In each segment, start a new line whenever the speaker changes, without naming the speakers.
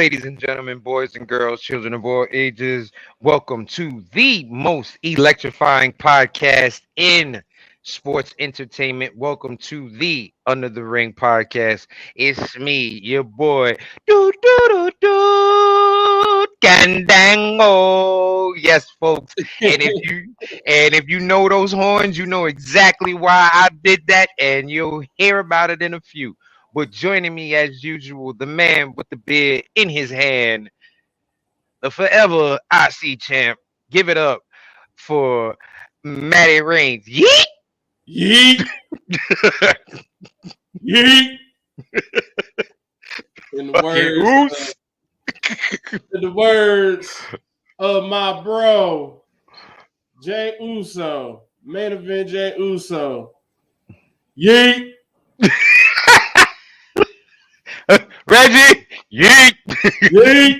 ladies and gentlemen, boys and girls, children of all ages, welcome to the most electrifying podcast in sports entertainment. Welcome to the Under the Ring podcast. It's me, your boy, do do do do, Gandango. Yes, folks. And if you know those horns, you know exactly why I did that, and you'll hear about it in a few. But joining me as usual, the man with the beard in his hand, the forever IC champ. Give it up for Matty Reigns. Yeet!
Yeet! Yeet! In the words of my bro, Jay Uso, main event Jay Uso. Yeet!
Reggie, yeet!
Yeet!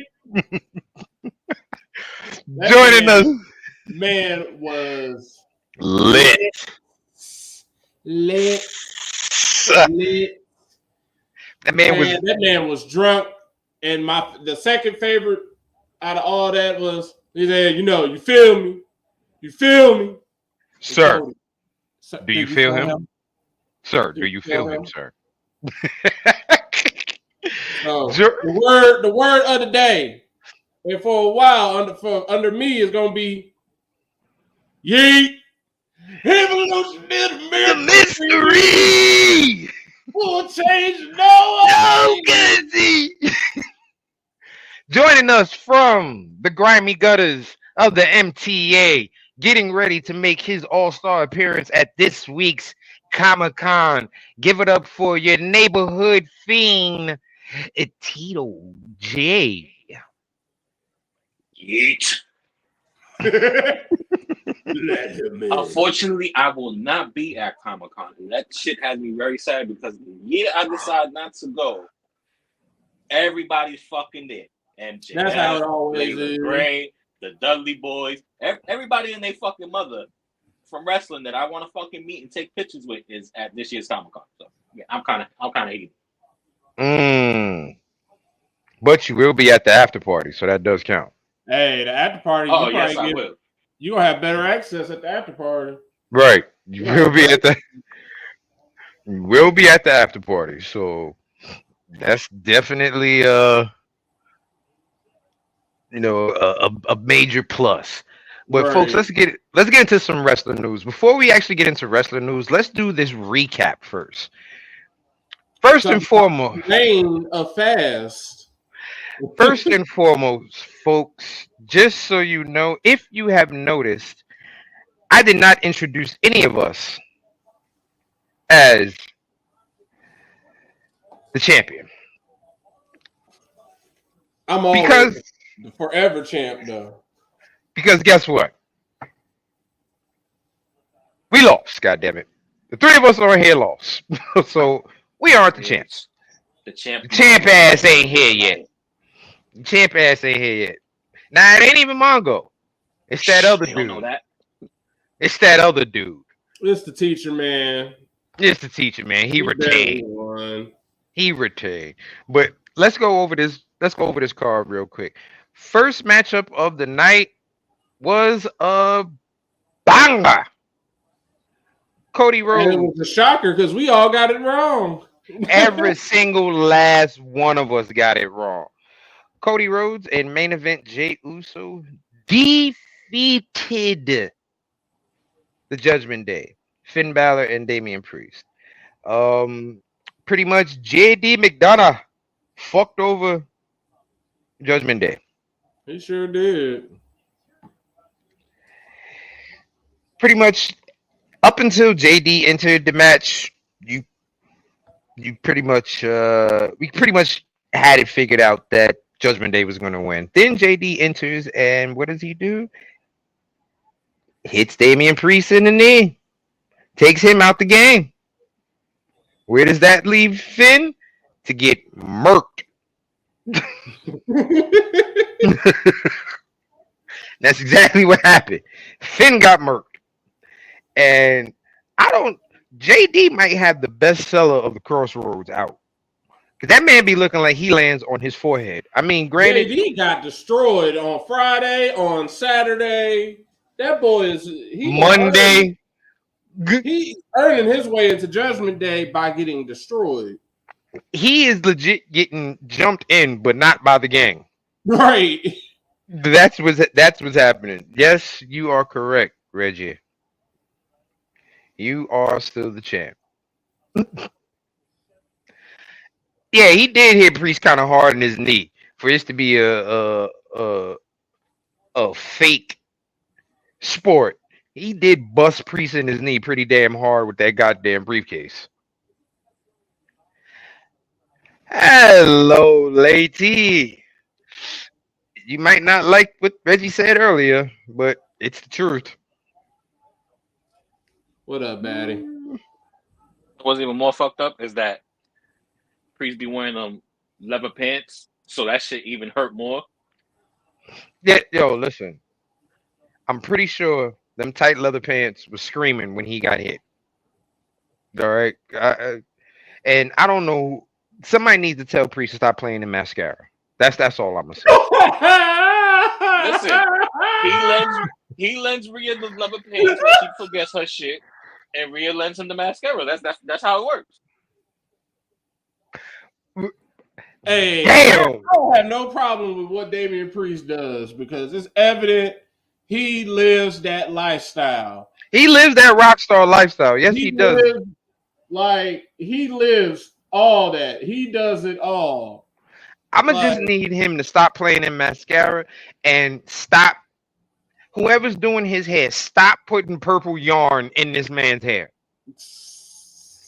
Joining us.
Man was
lit. That
man was drunk. And the second favorite out of all that was, he said, you feel me? You feel me?
Sir, do you feel him? Sir, do you feel him, sir?
So, the word of the day, and for a while under me is gonna be yeet. Evolution is
the mystery.
Will change no
good. Joining us from the grimy gutters of the MTA, getting ready to make his all-star appearance at this week's Comic-Con. Give it up for your neighborhood fiend, Tito J.
Yeet. Unfortunately, I will not be at Comic-Con. That shit has me very sad because the year I decide not to go, everybody's fucking there. MJF,
that's how it always is.
Gray, the Dudley Boys, everybody and their fucking mother from wrestling that I want to fucking meet and take pictures with is at this year's Comic-Con. So yeah, I'm kind of hating.
But you will be at the after party, so that does count.
Hey, the after party.
Oh yes, I will.
You gonna have better access at the after party,
right? You will be at the. We'll be at the after party, so that's definitely a major plus. But folks, let's get into some wrestling news. Before we actually get into wrestling news, let's do this recap first. First and foremost, First and foremost, folks, just so you know, if you have noticed, I did not introduce any of us as the champion.
I'm always the forever champ, though.
Because guess what? We lost, goddammit. The three of us on here lost. So we aren't the champs.
The champ
ass ain't here yet. The champ ass ain't here yet. Nah, it ain't even Mongo. It's that other dude.
Know that.
It's that other dude.
It's the teacher, man.
It's the teacher, man. He retained. He retained. But let's go over this. Let's go over this card real quick. First matchup of the night was a banger. Cody Rhodes.
And it was a shocker because we all got it wrong.
Every single last one of us got it wrong. Cody Rhodes and main event Jey Uso defeated the Judgment Day, Finn Balor and Damian Priest. Pretty much JD McDonough fucked over Judgment Day.
He sure did.
Pretty much up until JD entered the match, we pretty much had it figured out that Judgment Day was going to win. Then JD enters, and what does he do? Hits Damian Priest in the knee. Takes him out the game. Where does that leave Finn? To get murked. That's exactly what happened. Finn got murked. And JD might have the best seller of the Crossroads out. Cause that man be looking like he lands on his forehead. I mean, granted,
JD got destroyed on Friday, on Saturday. That boy is
Monday.
He earning his way into Judgment Day by getting destroyed.
He is legit getting jumped in, but not by the gang.
Right.
That's what's happening. Yes, you are correct, Reggie. You are still the champ. Yeah, he did hit Priest kind of hard in his knee for this to be a fake sport. He did bust Priest in his knee pretty damn hard with that goddamn briefcase. Hello, lady. You might not like what Reggie said earlier, but it's the truth.
What up, Batty?
What's even more fucked up is that Priest be wearing leather pants, so that shit even hurt more.
Yeah, yo, listen. I'm pretty sure them tight leather pants was screaming when he got hit. All right, and I don't know. Somebody needs to tell Priest to stop playing in mascara. That's all I'm gonna say.
Listen, he lends Rhea the leather pants when she forgets her shit, and Rhea lends him the mascara. That's how it works.
Hey,
Damn.
I don't have no problem with what Damian Priest does because it's evident he lives that lifestyle.
He lives that rock star lifestyle. Yes, he does.
He lives all that. He does it all.
I'm gonna just need him to stop playing in mascara and stop. Whoever's doing his hair, stop putting purple yarn in this man's hair.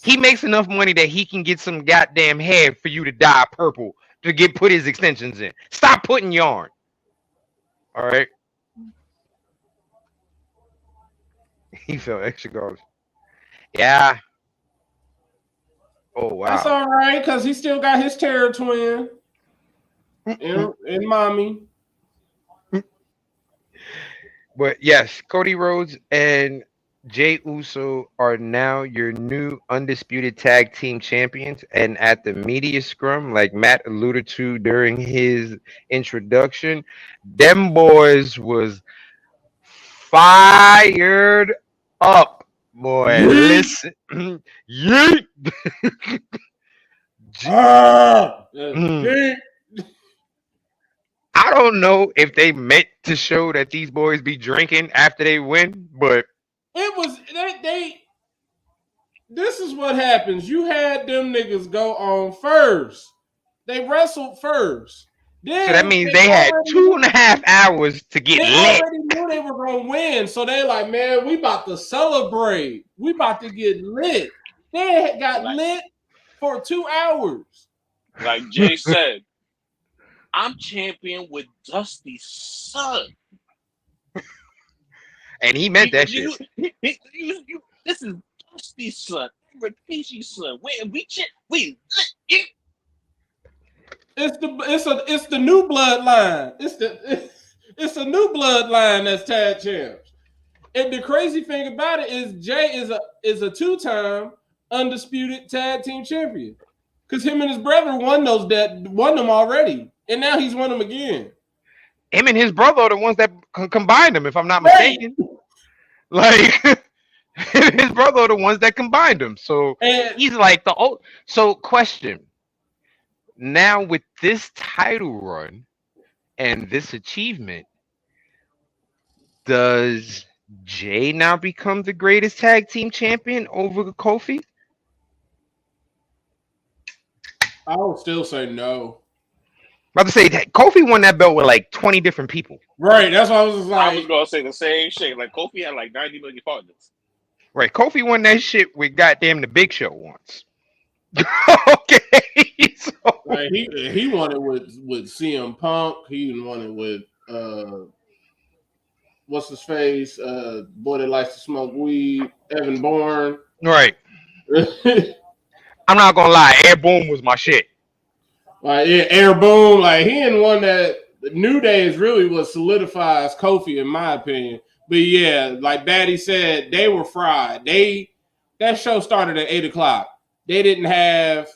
He makes enough money that he can get some goddamn hair for you to dye purple to put his extensions in. Stop putting yarn. All right. He felt extra garbage. Yeah. Oh wow.
That's all right because he still got his terror twin and mommy.
But yes, Cody Rhodes and Jey Uso are now your new undisputed tag team champions. And at the media scrum, like Matt alluded to during his introduction, them boys was fired up. Boy, listen. Yeet. I don't know if they meant to show that these boys be drinking after they win, but
it was they. This is what happens. You had them niggas go on first. They wrestled first. Then
so that means they had 2.5 hours to get lit.
They already knew they were gonna win, so they like, man, we about to celebrate. We about to get lit. They got lit for 2 hours.
Like Jay said, I'm champion with Dusty's son.
And he meant that shit.
This is Dusty's son, Rikishi's son. We lit.
It's the new bloodline. It's a new bloodline that's tag champs. And the crazy thing about it is Jay is a 2-time undisputed tag team champion. Because him and his brother won them already. And now he's won them again.
Him and his brother are the ones that combined them, if I'm not mistaken. Like his brother are the ones that combined them. So he's like the old. So question. Now with this title run and this achievement, does Jay now become the greatest tag team champion over Kofi?
I would still say no.
I'm about to say that Kofi won that belt with like 20 different people.
Right, that's what I was like.
I was gonna say the same shit. Like Kofi had like 90 million partners.
Right, Kofi won that shit with goddamn the Big Show once. Okay, so
like he won it with CM Punk. He won it with what's his face? Boy that likes to smoke weed, Evan Bourne.
Right. I'm not gonna lie, Air Boom was my shit.
Like Air Boom, like he didn't one that New Day is really what solidifies Kofi, in my opinion. But yeah, like Batty said, they were fried. That show started at 8:00. They didn't have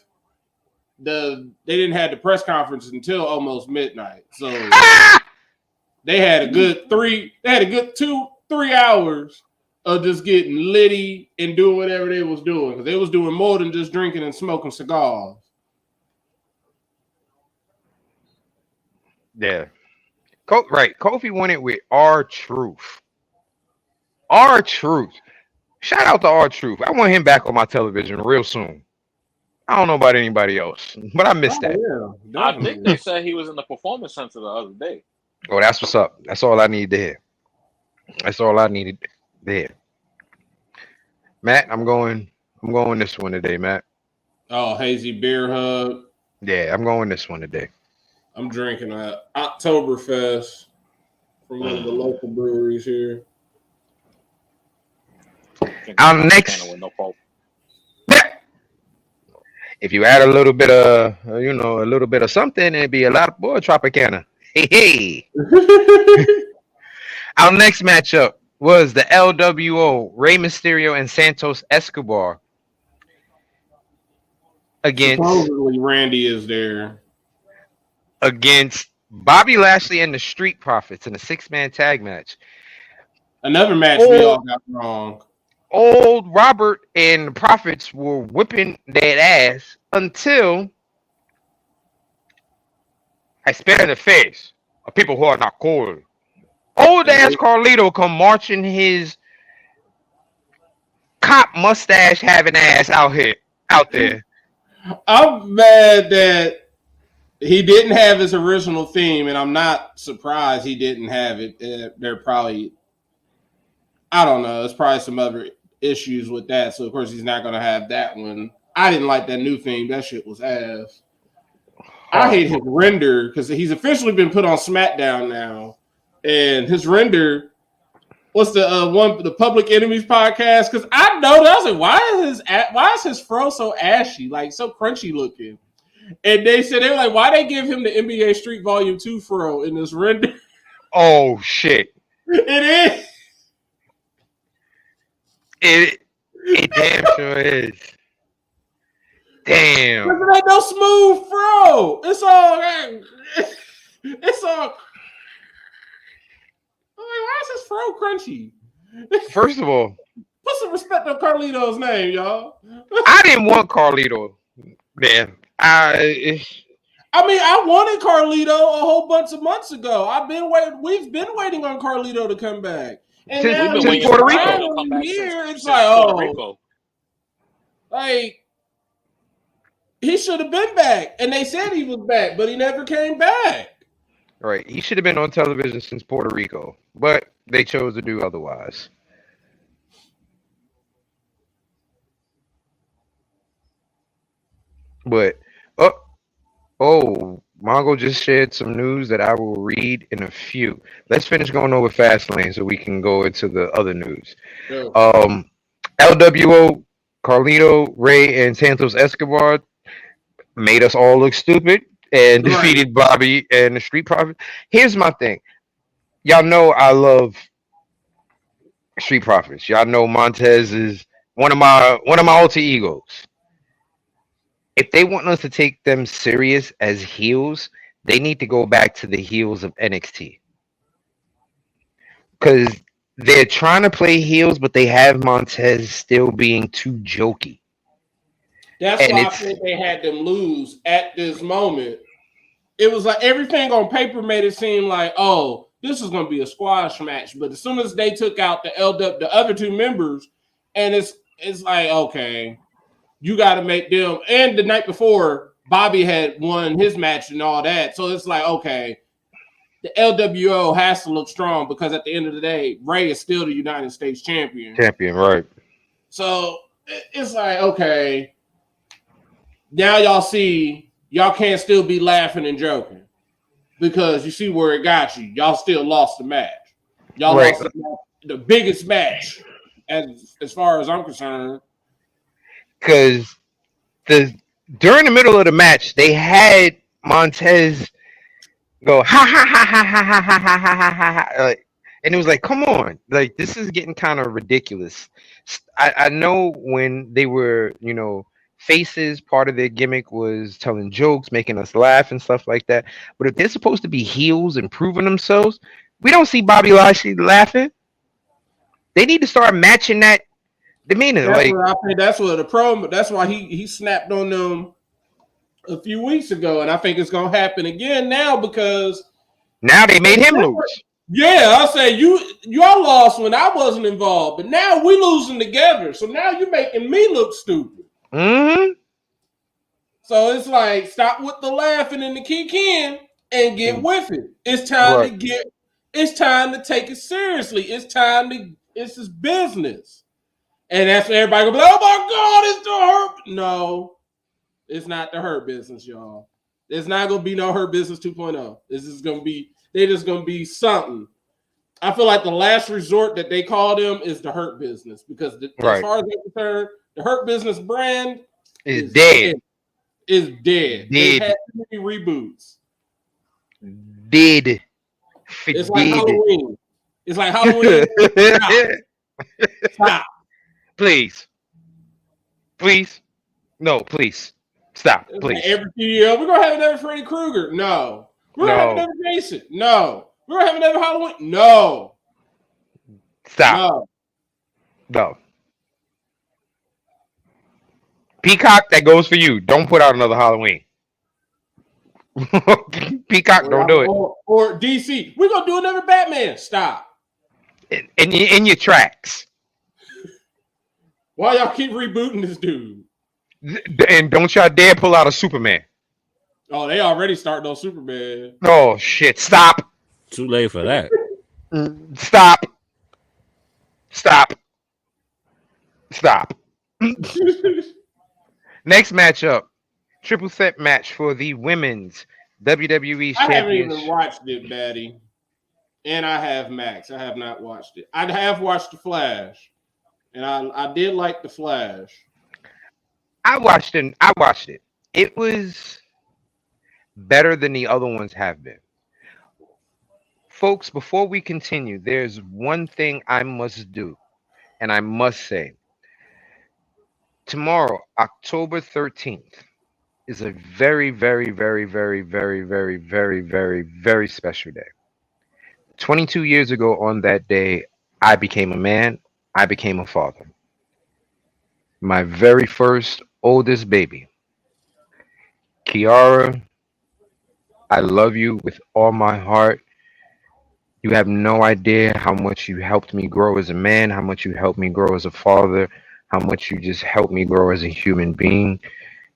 they didn't have the press conference until almost midnight. So they had a good 2-3 hours of just getting litty and doing whatever they was doing, because they was doing more than just drinking and smoking cigars.
Yeah. Right. Kofi won it with R-Truth. R-Truth. Shout out to R-Truth. I want him back on my television real soon. I don't know about anybody else, but I missed that.
Yeah,
I think they said he was in the performance center the other day.
Oh, that's what's up. That's all I need to hear. That's all I needed to hear. Matt, I'm going this one today, Matt.
Oh, Hazy Beer Hug.
Yeah, I'm going this one today.
I'm drinking a Oktoberfest from one of the local breweries here.
Our next, if you add a little bit of, a little bit of something, it'd be a lot more Tropicana. Hey. Our next matchup was the LWO, Rey Mysterio and Santos Escobar
Supposedly Randy is there.
Against Bobby Lashley and the Street Profits in a 6-man tag match.
Another match we all got wrong.
Old Robert and the Profits were whipping that ass until I spit in the face of people who are not cool. Old ass Carlito come marching his cop mustache having ass out there.
I'm mad that he didn't have his original theme, and I'm not surprised he didn't have it. They're probably, I don't know, there's probably some other issues with that. So, of course, he's not going to have that one. I didn't like that new theme. That shit was ass. I hate his render because he's officially been put on SmackDown now. And his render, what's the Public Enemies podcast? Because I know that I was like, why is his fro so ashy, like so crunchy looking? And they said, they were like, why they give him the NBA Street Volume 2 fro in this render?
Oh shit.
It is.
It damn sure is. Damn.
There ain't no smooth fro. It's all. Why is his fro crunchy?
First of all,
put some respect on Carlito's name, y'all.
I didn't want Carlito. Man, I
wanted Carlito a whole bunch of months ago. We've been waiting on Carlito to come back. And
Since
now
Puerto Rico.
To come back
here,
since
it's like,
Puerto Rico.
Like, he should have been back. And they said he was back, but he never came back.
Right. He should have been on television since Puerto Rico, but they chose to do otherwise. But, Mongo just shared some news that I will read in a few. Let's finish going over Fastlane so we can go into the other news.
Sure.
LWO, Carlito, Rey, and Santos Escobar made us all look stupid and defeated Bobby and the Street Profits. Here's my thing. Y'all know I love Street Profits. Y'all know Montez is one of my alter egos. If they want us to take them serious as heels, they need to go back to the heels of NXT. Because they're trying to play heels, but they have Montez still being too jokey.
That's why I think they had them lose at this moment. It was like everything on paper made it seem like, oh, this is going to be a squash match. But as soon as they took out the other two members, and it's like, okay, you got to make them. And the night before, Bobby had won his match and all that. So it's like, okay, the LWO has to look strong because at the end of the day, Rey is still the United States champion.
Champion, right.
So it's like, okay, now y'all see, y'all can't still be laughing and joking because you see where it got you. Y'all still lost the match. Y'all lost the biggest match as far as I'm concerned.
Because during the middle of the match, they had Montez go ha ha ha ha ha ha ha ha ha ha ha, and it was like, come on, like this is getting kind of ridiculous. I know when they were, faces. Part of their gimmick was telling jokes, making us laugh and stuff like that. But if they're supposed to be heels and proving themselves, we don't see Bobby Lashley laughing. They need to start matching that demeanor.
That's
Like
what I think. That's what the promo. That's why he snapped on them a few weeks ago, and I think it's gonna happen again now because
now they made him lose.
yeah, I say y'all lost when I wasn't involved, but now we losing together. So now you're making me look stupid.
Mm-hmm.
So it's like stop with the laughing and the kicking and get with it. It's time
Right.
to get. It's time to take it seriously. It's time to. It's his business, and that's what everybody gonna be like, oh my god, it's the hurt. No, it's not the hurt business, y'all. There's not gonna be no hurt business 2.0. This is gonna be. They're just gonna be something. I feel like the last resort that they call them is the hurt business because as far as I'm concerned, the hurt business brand
Is dead.
Is dead. They
Dead.
had too many reboots.
Dead.
It's like Halloween. It's like Halloween. Stop.
Please. Please. No, please. Stop.
It's
Please.
like every year, we're gonna have another Freddy Krueger. No. We're gonna have another Jason. No. We're gonna have another Halloween. No.
Stop. No. Peacock, that goes for you. Don't put out another Halloween. Peacock, don't do it.
Or DC, we're gonna do another Batman. Stop.
In your tracks.
Why y'all keep rebooting this dude?
And don't y'all dare pull out a Superman.
Oh, they already started on Superman.
Oh shit! Stop.
Too late for that.
Stop. Stop. Stop. Next matchup, triple threat match for the women's WWE
I haven't
Championship.
even watched it, Batty. And I have Max. I have not watched it. I have watched The Flash. And I did like The Flash.
I watched it. It was better than the other ones have been. Folks, before we continue, there's one thing I must do, and I must say. Tomorrow, October 13th, is a very, very, very, very, very, very, very, very, very special day. 22 years ago on that day, I became a man. I became a father. My very first oldest baby. Kiara, I love you with all my heart. You have no idea how much you helped me grow as a man, how much you helped me grow as a father, how much you just helped me grow as a human being.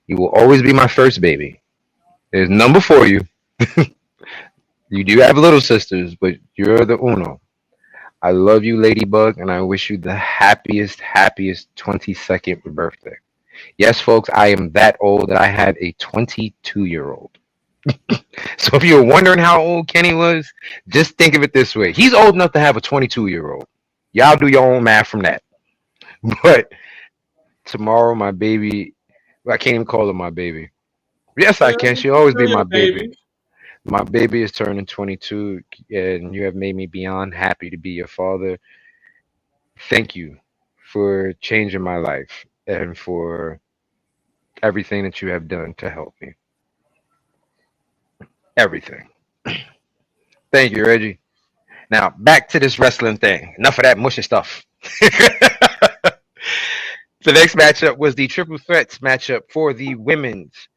You will always be my first baby. There's none before you. You do have little sisters, but you're the uno. I love you, Ladybug, and I wish you the happiest 22nd birthday. Yes, folks, I am that old that I have a 22-year-old. So if you're wondering how old Kenny was, just think of it this way. He's old enough to have a 22-year-old. Y'all do your own math from that. But tomorrow, my baby, I can't even call her my baby. Yes, I can. She'll always be my baby. My baby is turning 22, and you have made me beyond happy to be your father. Thank you for changing my life and for everything that you have done to help me. Everything. Thank you, Reggie. Now, back to this wrestling thing. Enough of that mushy stuff. The next matchup was the Triple Threats matchup for the Women's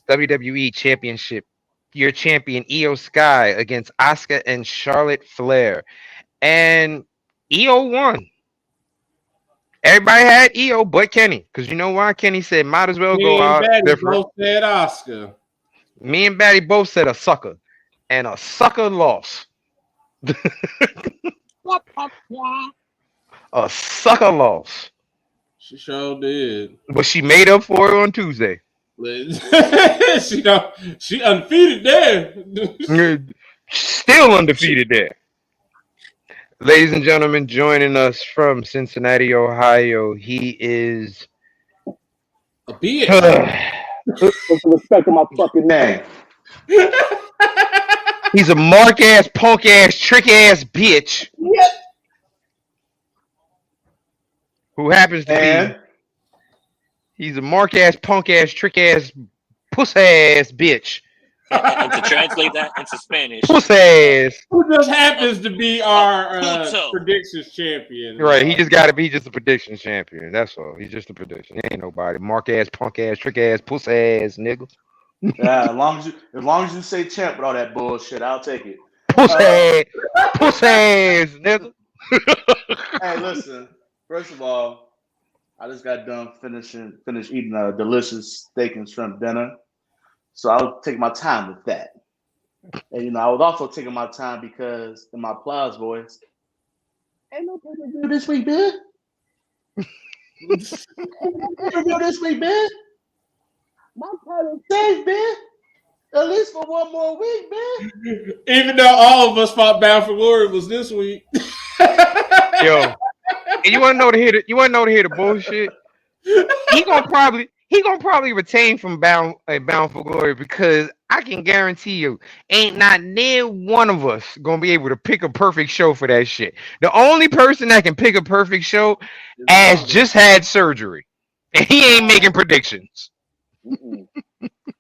WWE Championship. Your champion, Io Sky, against Asuka and Charlotte Flair. And Io won. Everybody had Io but Kenny. Because you know why? Kenny said, might as well go out different.
Both said Asuka.
Me and Batty both said a sucker. And a sucker lost. A sucker loss.
She sure did.
But she made up for it on Tuesday.
She undefeated there.
Still undefeated there. Ladies and gentlemen, joining us from Cincinnati, Ohio, he is
a bitch.
Put some respect on my fucking name.
He's a mark ass, punk ass, trick ass bitch.
Yep.
Who happens to be He's a mark ass, punk ass, trick ass, puss ass bitch.
And to translate that into Spanish,
Puss ass.
Who just happens to be our
Puto.
predictions champion.
Right, he just gotta be just a prediction champion. That's all. He's just a prediction. He ain't nobody. Mark ass, punk ass, trick ass, puss ass, nigga.
Yeah, as long as you say champ with all that bullshit, I'll take it.
Puss ass, puss ass, nigga.
Hey, listen. First of all, I just got done finished eating a delicious steak and shrimp dinner, so I'll take my time with that. And I was also taking my time because in my Plies voice, ain't no pay-per-view this week, man. Ain't no pay-per-view this week, man. My title safe, man. At least for one more week, man.
Even though all of us thought Bound for Glory was this week.
Yo, and you want to know to hear the bullshit? He gonna probably retain from Bound for Glory because I can guarantee you, ain't not near one of us gonna be able to pick a perfect show for that shit. The only person that can pick a perfect show as just had surgery, and he ain't making predictions.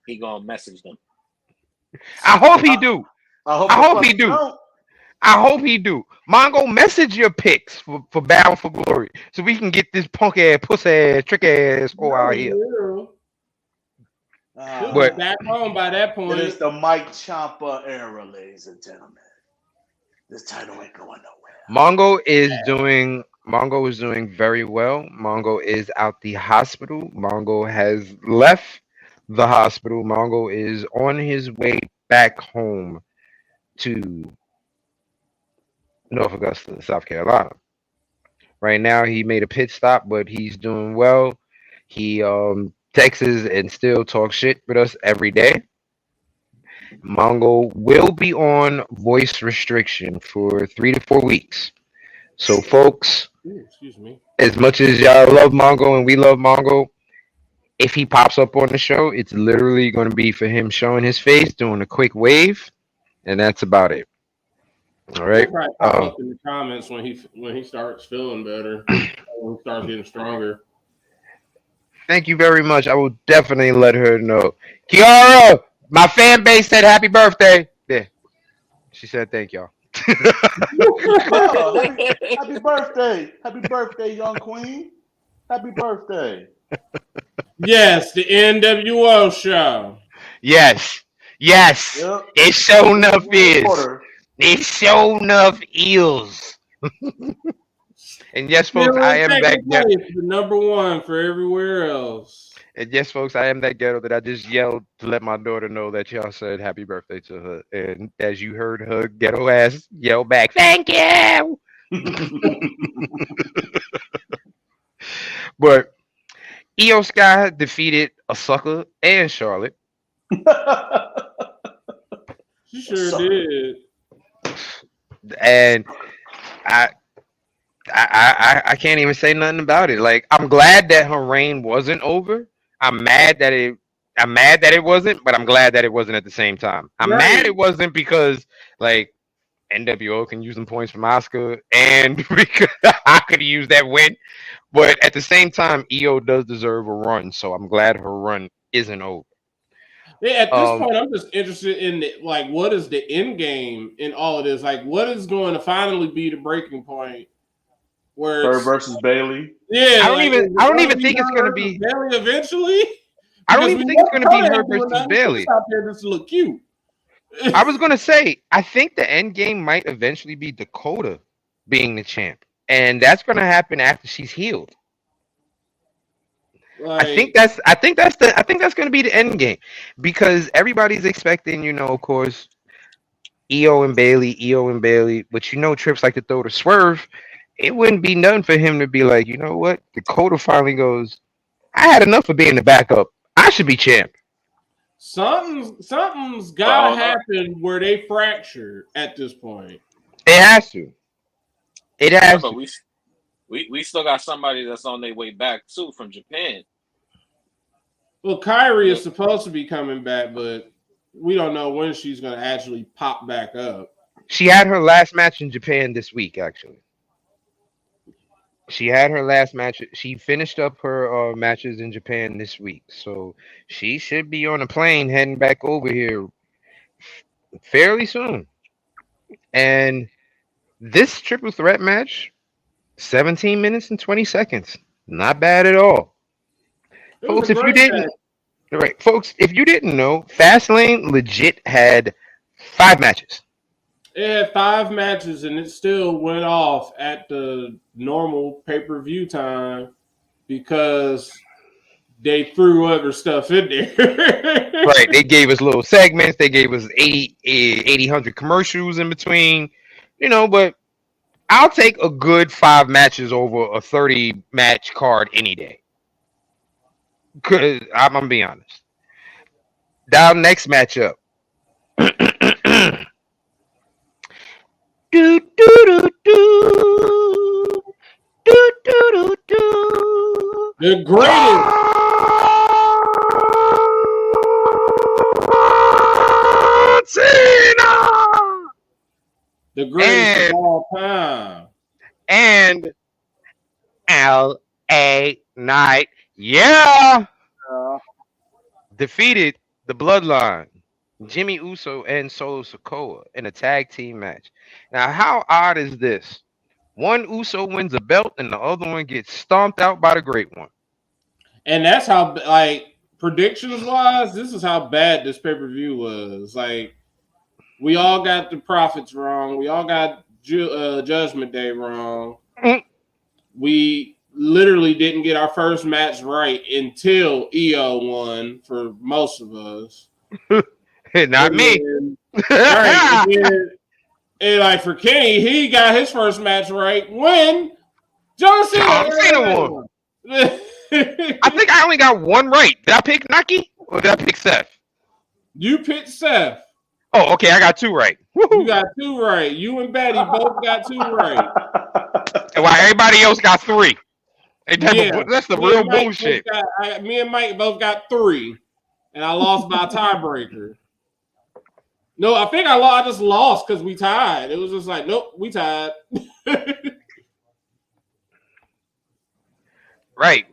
He gonna message them.
I hope he do. I hope he do.
Don't.
I hope he do. Mongo, message your picks for Bound for Glory so we can get this punk ass, puss ass, trick ass whore out here.
But back home by that point.
It is the Mike Ciampa era, ladies and gentlemen. This title ain't going nowhere.
Mongo is doing very well. Mongo is out the hospital. Mongo has left the hospital. Mongo is on his way back home to North Augusta, South Carolina. Right now, he made a pit stop, but he's doing well. He texts and still talks shit with us every day. Mongo will be on voice restriction for 3 to 4 weeks. So, folks,
excuse me.
As much as y'all love Mongo and we love Mongo, if he pops up on the show, it's literally going to be for him showing his face, doing a quick wave, and that's about it. All right.
He'll probably pop up in the comments when he starts feeling better, when he starts getting stronger.
Thank you very much. I will definitely let her know. Kiara, my fan base said happy birthday. Yeah. She said thank y'all.
Oh, happy birthday. Happy birthday, young queen. Happy birthday.
Yes, the NWO show.
Yes.
Yep.
It sure enough is. It sure enough is. And yes, folks, I am that ghetto.
The number one for everywhere else.
And yes, folks, I am that ghetto that I just yelled to let my daughter know that y'all said happy birthday to her. And as you heard her ghetto ass yell back, thank you. But Io Sky defeated a sucker and Charlotte.
She sure did.
And I can't even say nothing about it. Like, I'm glad that her reign wasn't over. I'm mad that it wasn't, but I'm glad that it wasn't at the same time. I'm mad it wasn't because like NWO can use some points from Oscar and because I could use that win. But at the same time, EO does deserve a run, so I'm glad her run isn't over.
Yeah, at this point, I'm just interested in what is the end game in all of this? Like, what is going to finally be the breaking point? Where
her versus Bailey.
Yeah,
I don't even think it's going to be
Bailey eventually.
I don't even think it's going to be her versus Bailey.
Out there just to look cute.
I was going to say, I think the end game might eventually be Dakota being the champ, and that's going to happen after she's healed.
Like,
I think that's going to be the end game because everybody's expecting, of course, EO and Bailey, but Trips like to throw the swerve. It wouldn't be nothing for him to be like, you know what? Dakota finally goes, I had enough of being the backup. I should be champ.
Something's gotta happen where they fracture at this point.
It has to. It has to.
We still got somebody that's on their way back too from Japan.
Well, Kyrie is supposed to be coming back, but we don't know when she's going to actually pop back up.
She had her last match in Japan this week, actually. She had her last match. She finished up her matches in Japan this week, so she should be on a plane heading back over here fairly soon. And this triple threat match, 17 minutes and 20 seconds, not bad at all,
It was
folks.
a
If you
great match.
didn't, right, folks, if you didn't know, Fastlane legit had 5 matches.
It had 5 matches and it still went off at the normal pay-per-view time because they threw other stuff in there.
Right, they gave us little segments. They gave us 100 commercials in between, but I'll take a good 5 matches over a 30 match card any day. Cause I'm gonna be honest. Down next matchup. Do do do do do do do do.
The greatest,
Cena
the greatest
And-
of all time.
and L.A. Knight, yeah, defeated the Bloodline, Jimmy Uso and Solo Sikoa in a tag team match. Now, how odd is this? One Uso wins a belt and the other one gets stomped out by the Great One.
And that's how, like, predictions wise, this is how bad this pay-per-view was. Like, we all got the profits wrong. We all got Judgment Day wrong.
Mm.
We literally didn't get our first match right until EO won for most of us.
Not me.
And right. And like for Kenny, he got his first match right when John Cena
won. I think I only got one right. Did I pick Naki or did I pick Seth?
You picked Seth.
Oh, okay. I got 2 right.
You got 2 right. You and Betty both got 2 right.
While everybody else got 3.
Yeah.
That's the
Me
real
and Mike
bullshit.
me and Mike both got 3, and I lost by a tiebreaker. No, I think I just lost because we tied. It was just like, nope, we tied.
Right,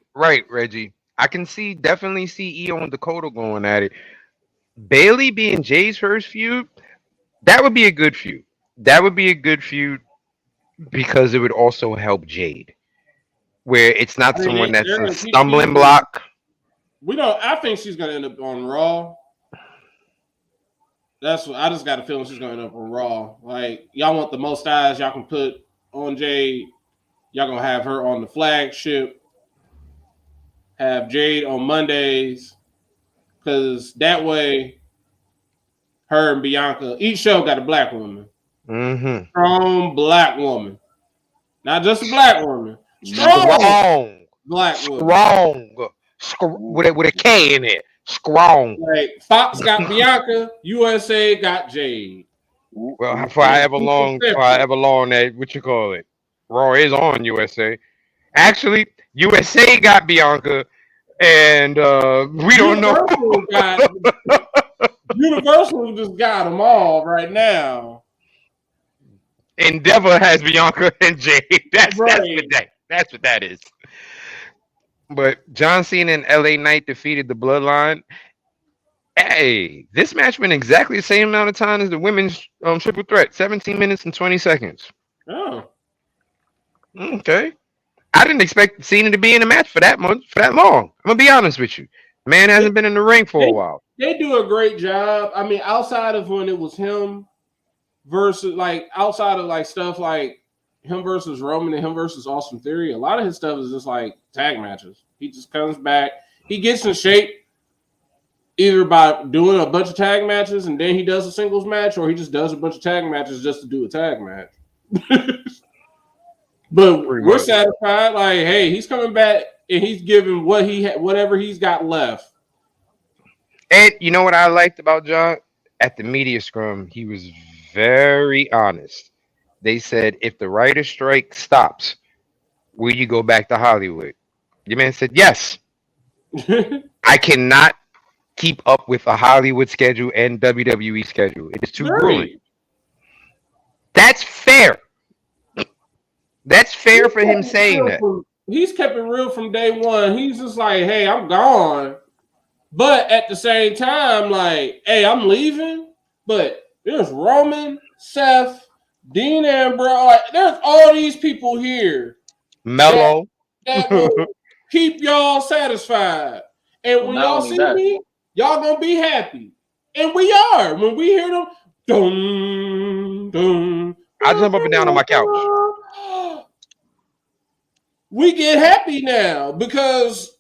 Reggie. I can definitely see Io and Dakota going at it. Bailey being Jay's first feud, that would be a good feud. That would be a good feud because it would also help Jade, where it's not someone that's a stumbling block.
I think she's gonna end up on Raw. That's what I just got a feeling she's gonna end up on Raw. Like, y'all want the most eyes y'all can put on Jade. Y'all gonna have her on the flagship. Have Jade on Mondays. Because that way, her and Bianca, each show got a black woman.
Mm-hmm.
Strong black woman. Not just a black woman. Strong black woman.
With a K in it. Strong.
Like, Fox got Bianca, USA got Jade.
Well, for however long that, what you call it, Raw is on USA. Actually, USA got Bianca, and we don't know.
Universal just got them all right now.
Endeavor has Bianca and Jade. That's what that is. But John Cena and LA Knight defeated the Bloodline. Hey, this match went exactly the same amount of time as the women's triple threat, 17 minutes and 20 seconds.
Oh.
Okay. I didn't expect Cena to be in a match for that long. I'm gonna be honest with you. Man hasn't been in the ring for a while.
They do a great job. I mean, outside of when it was him versus outside of stuff like him versus Roman and him versus Austin Theory, a lot of his stuff is just like tag matches. He just comes back. He gets in shape either by doing a bunch of tag matches and then he does a singles match, or he just does a bunch of tag matches just to do a tag match. But we're satisfied. Like, hey, he's coming back and he's giving whatever he's got left.
And you know what I liked about John? At the media scrum, he was very honest. They said, if the writer's strike stops, will you go back to Hollywood? Your man said, yes. I cannot keep up with a Hollywood schedule and WWE schedule. It is too grueling. That's fair. That's fair for him saying that.
He's kept it real from day one. He's just like, hey, I'm gone. But at the same time, like, hey, I'm leaving. But there's Roman, Seth, Dean Ambrose. Like, there's all these people here
Mellow.
that will keep y'all satisfied. And
Well,
when
not
y'all
only
see
that,
me, y'all gonna be happy. And we are. When we hear them, dum, dum,
I jump up and down on my couch.
we get happy now because,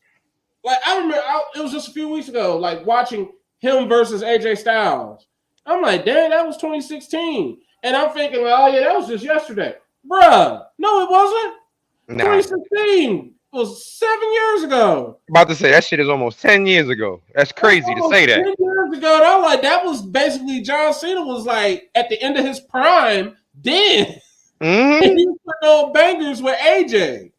like, I remember it was just a few weeks ago, like watching him versus AJ Styles. I'm like, dang, that was 2016. And I'm thinking, like, oh yeah, that was just yesterday. Bruh, no, it wasn't.
Nah.
2016 was 7 years ago.
About to say that shit is almost 10 years ago. That's crazy to say that.
10 years ago, and I'm like, that was basically John Cena was like at the end of his prime then.
Mm-hmm.
And he was putting on bangers with AJ.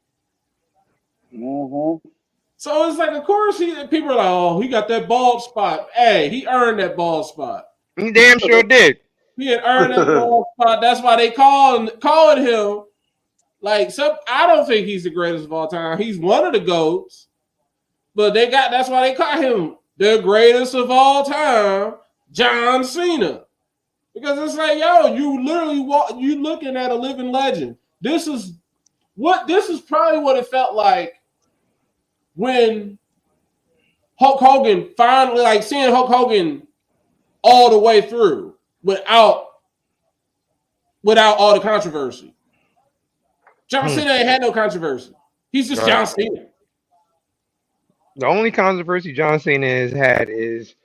Mm-hmm.
So it's like, of course, people are like, oh, he got that bald spot. Hey, he earned that bald spot.
He damn sure did.
He had earned that bald spot. That's why they calling him like some. I don't think he's the greatest of all time. He's one of the GOATs, but that's why they call him the greatest of all time, John Cena. Because it's like, yo, you literally you looking at a living legend. This is probably what it felt like when Hulk Hogan finally, like, seeing Hulk Hogan all the way through without all the controversy. John Cena ain't had no controversy. He's just John Cena.
The only controversy John Cena has had is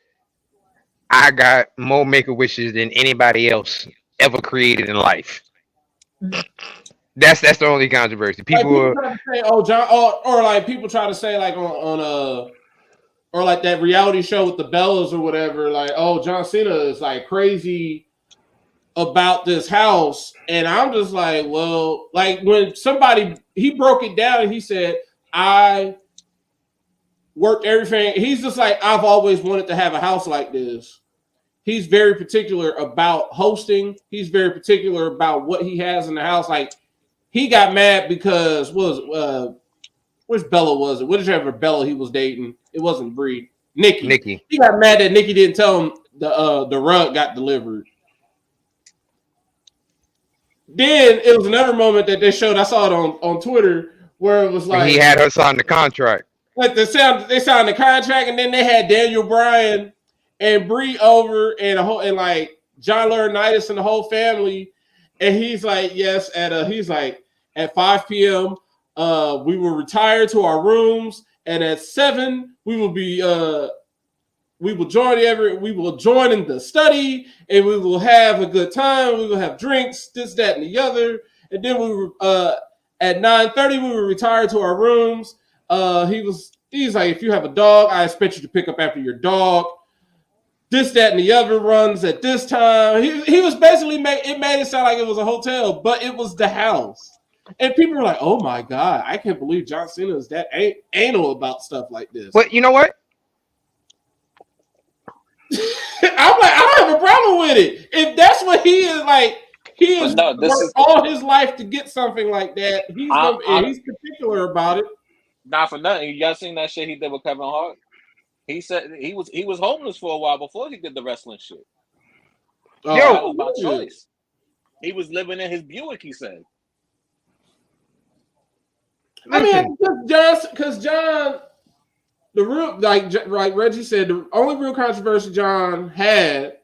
I got more Make-A-Wishes than anybody else ever created in life. That's the only controversy. People
try to say, oh, John, or like people try to say, like, on or like that reality show with the Bellas or whatever, like, oh, John Cena is like crazy about this house. And I'm just like, well, like when he broke it down and he said, I worked everything. He's just like, I've always wanted to have a house like this. He's very particular about hosting. He's very particular about what he has in the house. Like, he got mad because which Bella was it? Whichever Bella he was dating. It wasn't Brie. Nikki. He got mad that Nikki didn't tell him the rug got delivered. Then it was another moment that they showed. I saw it on Twitter where it was like
he had her sign the contract.
Like they signed the contract, and then they had Daniel Bryan and Brie over and like John Laurinaitis and the whole family. And he's like, yes, at 5 p.m. We will retire to our rooms, and at 7 we will join in the study, and we will have a good time. We will have drinks, this, that, and the other, and then at 9:30 we will retire to our rooms. He's like, if you have a dog, I expect you to pick up after your dog. This, that, and the other runs at this time. He was basically made it sound like it was a hotel, but it was the house. And people were like, oh my God, I can't believe John Cena is that anal about stuff like this.
But you know what?
I'm like, I don't have a problem with it. If that's what he is like, he has worked all his life to get something like that. He's particular about it.
Not for nothing. Y'all seen that shit he did with Kevin Hart? He said he was homeless for a while before he did the wrestling shit.
Yo,
that was by choice. He was living in his Buick, he said.
I mean, because John, the real, like Reggie said, the only real controversy John had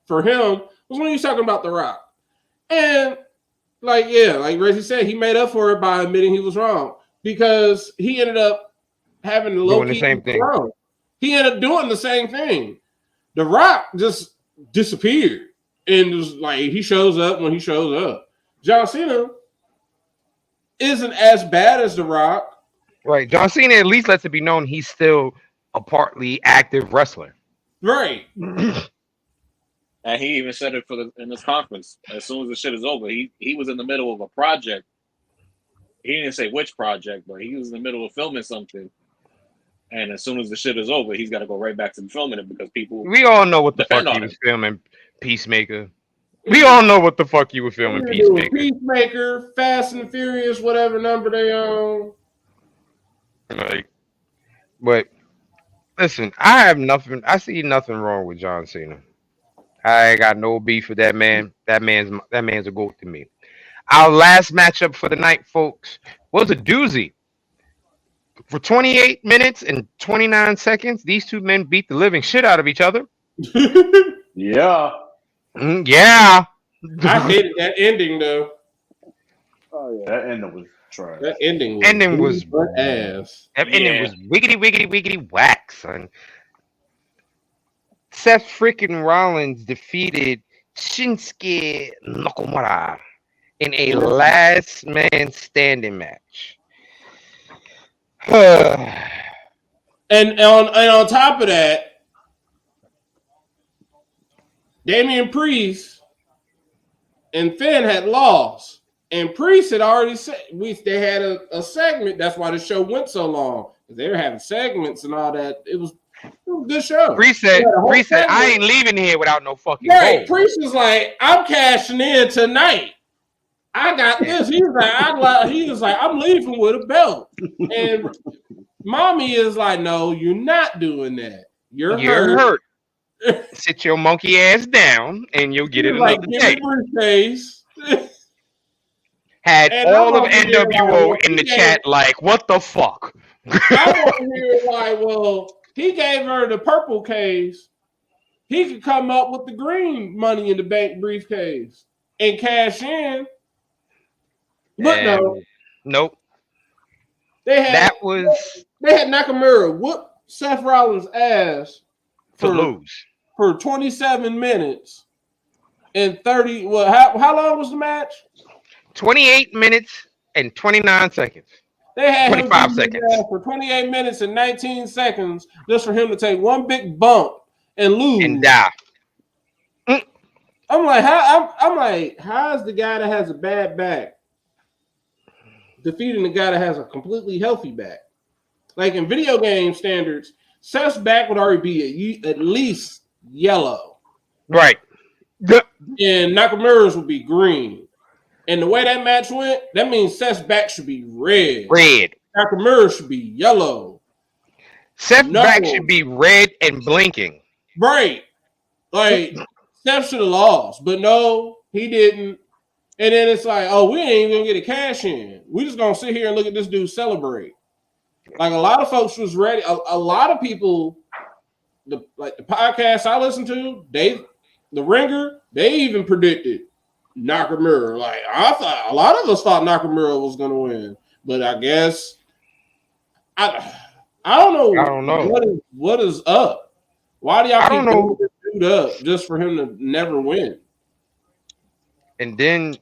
for him was when he was talking about The Rock. And like Reggie said, he made up for it by admitting he was wrong, because he ended up having the low-key
the same thing.
wrong. He ended up doing the same thing. The Rock just disappeared, and was like, he shows up when he shows up. John Cena isn't as bad as The Rock.
Right. John Cena at least lets it be known he's still a partly active wrestler.
Right.
And he even said it in this conference. As soon as the shit is over, he was in the middle of a project. He didn't say which project, but he was in the middle of filming something. And as soon as the shit is over, he's got to go right back to filming it, because people.
We all know what the fuck he was filming. Peacemaker. We all know what the fuck you were filming, Peacemaker.
Peacemaker, Fast and Furious, whatever number they own.
Like, but listen, I have nothing. I see nothing wrong with John Cena. I ain't got no beef with that man. That man's a goat to me. Our last matchup for the night, folks, was a doozy. For 28 minutes and 29 seconds, these two men beat the living shit out of each other.
Yeah.
Yeah.
I hated that ending though.
Oh yeah, that ending was trash.
That ending
was
ass.
That ending was wiggity whack, son. Seth freaking Rollins defeated Shinsuke Nakamura in a last man standing match.
And on top of that, Damian Priest and Finn had lost. And Priest had already said they had a segment. That's why the show went so long. They were having segments and all that. It was a good show.
Priest said, I ain't leaving here without no fucking
right.
gold.
Priest was like, I'm cashing in tonight. I got this. He was like, I'm leaving with a belt. And Mommy is like, no, you're not doing that. You're hurt.
Sit your monkey ass down and you'll get it another day.
Briefcase.
Had and all of NWO in the chat like, what the fuck?
I want to hear like, well, he gave her the purple case. He could come up with the green money in the bank briefcase and cash in. But no.
Nope.
They had Nakamura whoop Seth Rollins' ass for 27 minutes and 30. Well, how long was the match?
28 minutes and 29 seconds.
They had
25 seconds
for 28 minutes and 19 seconds just for him to take one big bump and lose
and die.
I'm like, how is the guy that has a bad back defeating the guy that has a completely healthy back? Like in video game standards, Seth's back would already be at least yellow.
Right.
And Nakamura's would be green. And the way that match went, that means Seth's back should be red. Nakamura should be yellow.
Seth's back should be red and blinking.
Right. Like, Seth should have lost. But no, he didn't. And then it's like, oh, we ain't even going to get a cash in. We just going to sit here and look at this dude celebrate. Like, a lot of folks was ready. A lot of people, the podcast I listen to, the Ringer, they even predicted Nakamura. Like, I thought a lot of us thought Nakamura was going to win, but I guess I don't know.
I don't know
what is up. Why do y'all keep building this dude up just for him to never win?
And then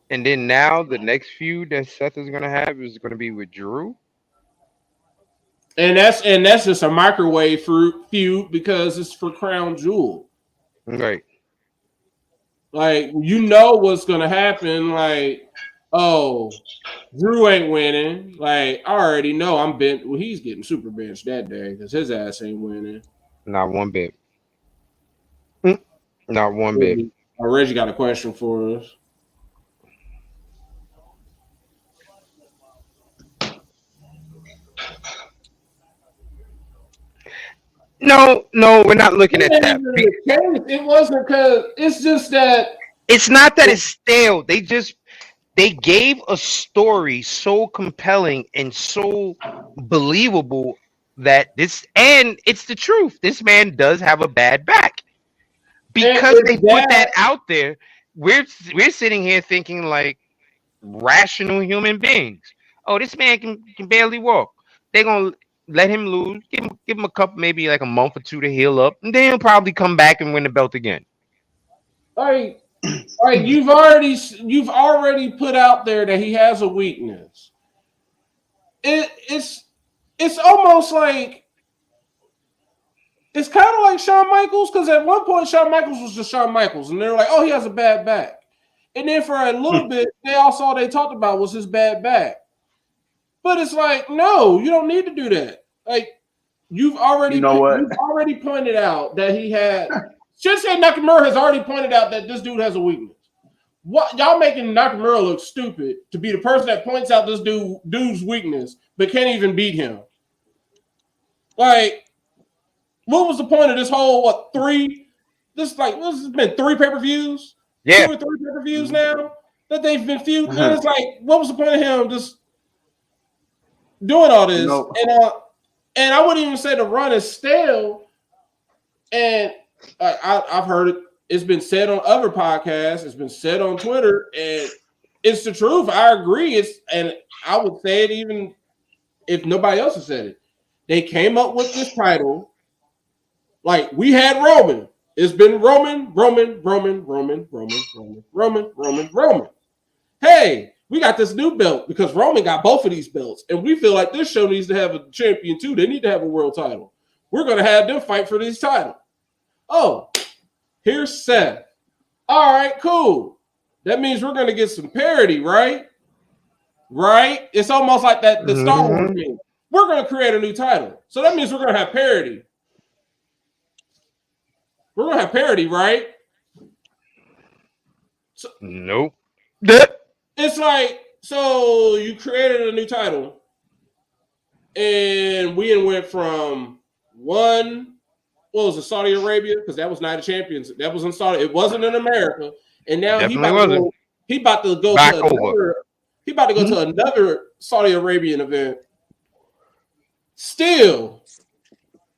now the next feud that Seth is going to have is going to be with Drew.
And that's just a microwave feud because it's for Crown Jewel.
Right.
Like, you know what's going to happen. Like, oh, Drew ain't winning. Like, I already know I'm bent. Well, he's getting super benched that day because his ass ain't winning.
Not one bit. Not one bit.
Reggie got a question for us.
No, we're not looking at that.
It wasn't because it's just that
it's not that it's stale. They gave a story so compelling and so believable that and it's the truth. This man does have a bad back. Because they put that out there, we're sitting here thinking like rational human beings. Oh, this man can barely walk. They're gonna let him lose, give him a couple, maybe like a month or two to heal up, and then he'll probably come back and win the belt again.
Like you've already put out there that he has a weakness. It's almost like it's kind of like Shawn Michaels, because at one point Shawn Michaels was just Shawn Michaels, and they're like, oh, he has a bad back. And then for a little bit, all they talked about was his bad back. But it's like, no, you don't need to do that. Like, you've already pointed out that he had Shinsuke Nakamura has already pointed out that this dude has a weakness. What y'all making Nakamura look stupid to be the person that points out this dude's weakness, but can't even beat him? Like, what was the point of this whole This been 3 pay-per-views?
Yeah.
2 or 3 pay-per-views now that they've been feuding. And it's like, what was the point of him just doing all this? And I wouldn't even say the run is stale. And I've heard it. It's been said on other podcasts. It's been said on Twitter, and it's the truth. I agree. And I would say it even if nobody else has said it. They came up with this title. Like, we had Roman. It's been Roman. Hey, we got this new belt because Roman got both of these belts, and we feel like this show needs to have a champion too. They need to have a world title. We're going to have them fight for these titles. Oh, here's Seth. All right, cool. That means we're going to get some parity, right? Right? It's almost like that the Star Wars thing. We're going to create a new title. So that means we're going to have parity. We're going to have parity, right? So,
nope.
It's like, so you created a new title, and we went from what was it, Saudi Arabia? Because that was Night of Champions. That was in Saudi. It wasn't in America. And now he about to go to another Saudi Arabian event. Still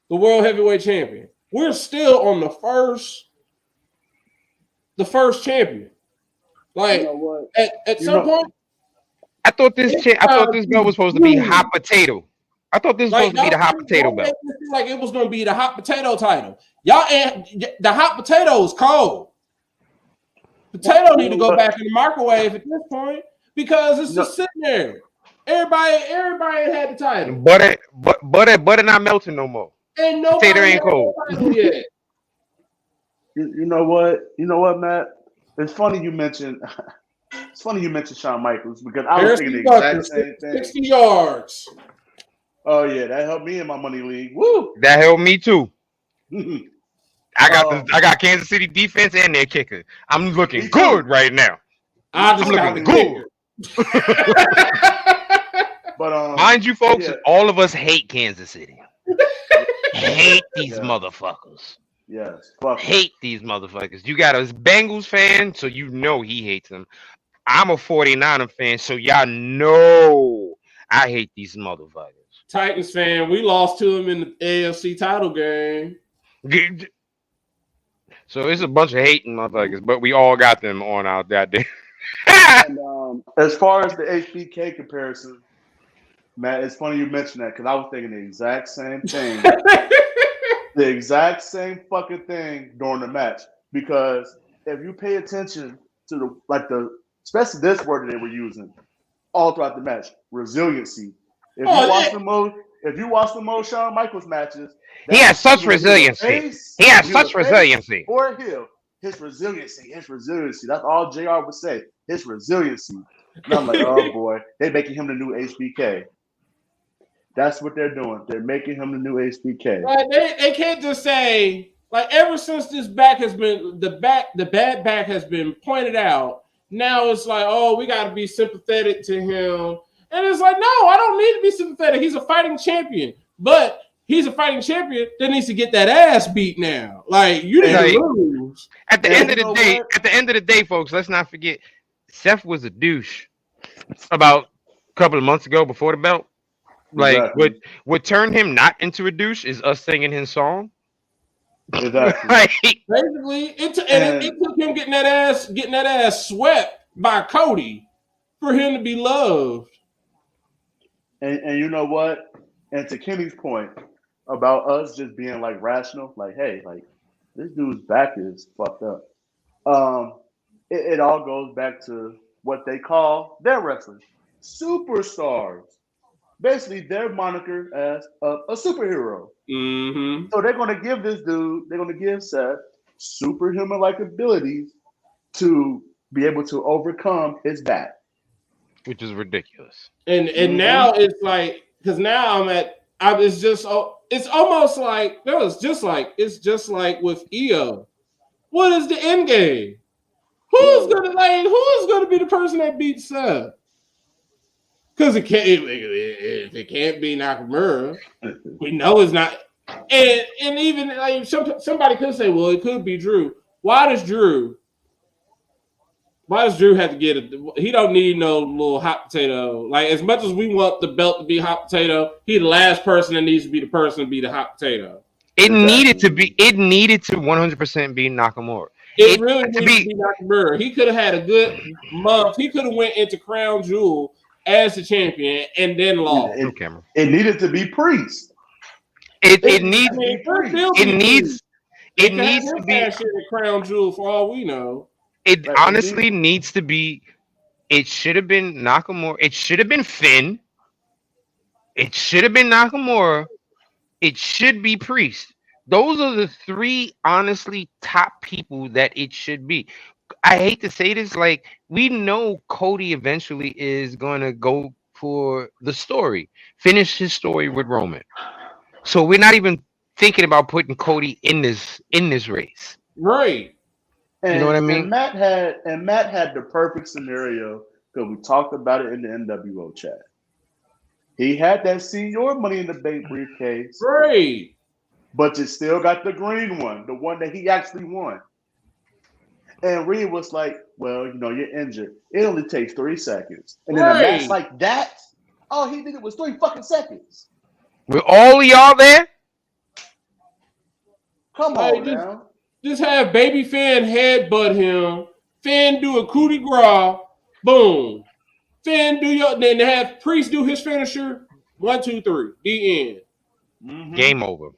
the world heavyweight champion. We're still on the first champion. Like, at some point,
I thought this belt was supposed to be hot potato. I thought this was supposed to be the hot potato belt.
Like it was going to be the hot potato title. Y'all, the hot potato is cold. Potato need to go back in the microwave at this point because it's just sitting there. Everybody had the title.
Butter not melting no more.
And nobody
potato ain't cold.
Yet.
You know what, Matt? It's funny you mentioned Shawn Michaels because I was thinking the exact same thing.
60 yards.
Oh yeah, that helped me in my money league. Woo!
That helped me too. I got Kansas City defense and their kicker. I'm looking good right now.
I'm looking good.
But
mind you, folks, all of us hate Kansas City. Hate these motherfuckers.
Yes.
Hate these motherfuckers. You got a Bengals fan, so you know he hates them. I'm a 49er fan, so y'all know I hate these motherfuckers.
Titans fan, we lost to him in the AFC title game.
So it's a bunch of hating motherfuckers, but we all got them on out that day.
And as far as the HBK comparison, Matt, it's funny you mentioned that because I was thinking the exact same thing. The exact same fucking thing during the match. Because if you pay attention to especially this word that they were using all throughout the match, resiliency. If you watch the most Shawn Michaels matches,
he has such resiliency. He has such resiliency.
Or heel, his resiliency. That's all JR would say. His resiliency. And I'm like, oh boy, they're making him the new HBK. That's what they're doing. They're making him the new HBK.
Like they can't just say, like, ever since this back has been the bad back has been pointed out. Now it's like, oh, we got to be sympathetic to him, and it's like, no, I don't need to be sympathetic. He's a fighting champion, but he's a fighting champion that needs to get that ass beat now. Like, you didn't lose.
At the end of the day, folks, let's not forget, Seth was a douche about a couple of months ago before the belt. Like, exactly. what turned him not into a douche is us singing his song.
Exactly.
Basically, it took him getting that ass swept by Cody for him to be loved.
And you know what? And to Kenny's point about us just being like rational, like, hey, like this dude's back is fucked up. It all goes back to what they call their wrestlers, superstars. Basically, their moniker as a superhero.
Mm-hmm.
So they're going to give this dude, they're going to give Seth superhuman-like abilities to be able to overcome his back.
Which is ridiculous.
And now it's like, because now it's just almost like, it's just like with EO. What is the end game? Who's gonna be the person that beats Seth? Because if it can't be Nakamura, we know it's not. And even like somebody could say, well, it could be Drew. Why does Drew have to get it? He don't need no little hot potato. Like, as much as we want the belt to be hot potato, he the last person that needs to be the person to be the hot potato.
It needed to 100% be Nakamura.
It really needed to be Nakamura. He could have had a good month. He could have went into Crown Jewel as the champion and then lost.
It needed to be Priest.
It needs to be
a Crown Jewel for all we know.
It honestly needs to be. It should have been Nakamura. It should have been Finn. It should have been Nakamura. It should be Priest. Those are the three, honestly, top people that it should be. I hate to say this, like, we know Cody eventually is going to go for the story, finish his story with Roman. So we're not even thinking about putting Cody in this race.
Right.
And,
you know what I mean?
And Matt had the perfect scenario because we talked about it in the NWO chat. He had that senior Money in the Bank briefcase.
Right.
But you still got the green one, the one that he actually won. And Reed was like, well, you're injured. It only takes 3 seconds. And then a match like that, all he did was 3 fucking seconds.
With all of y'all there?
Come on now.
Just have Baby Finn headbutt him. Finn do a coup de grace. Boom. Finn then have Priest do his finisher. 1, 2, 3. The end.
Mm-hmm. Game over.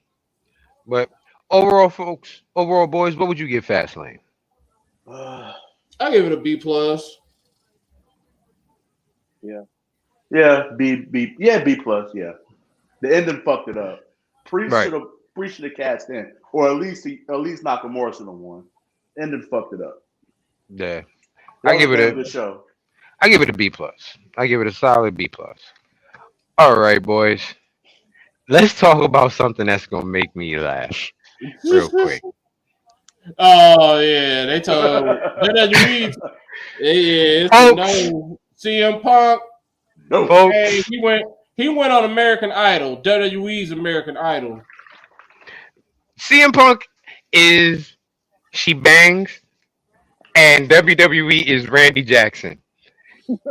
But overall, folks, boys, what would you give Fastlane?
I give it a B+.
Yeah, B+. Yeah. The ending fucked it up. Priest should have cast in, or at least Nakamura should have won. Ending fucked it up.
Yeah, I give it a B+. I give it a solid B+. All right, boys. Let's talk about something that's gonna make me laugh real quick.
Oh yeah, they told WWE. No CM Punk.
No,
folks.
Hey, he went on American Idol. WWE's American Idol.
CM Punk is She Bangs, and WWE is Randy Jackson.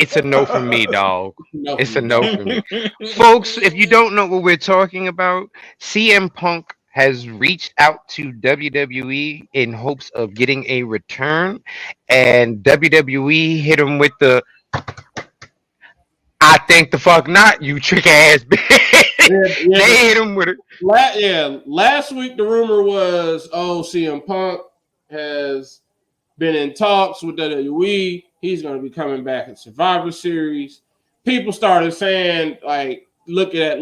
It's a no for me, dog. It's a no for me. Folks, if you don't know what we're talking about, CM Punk has reached out to WWE in hopes of getting a return, and WWE hit him with the I think the fuck not, you trick ass bitch. They hit him with it.
Last week the rumor was, CM Punk has been in talks with WWE. He's going to be coming back at Survivor Series. People started saying, like, they're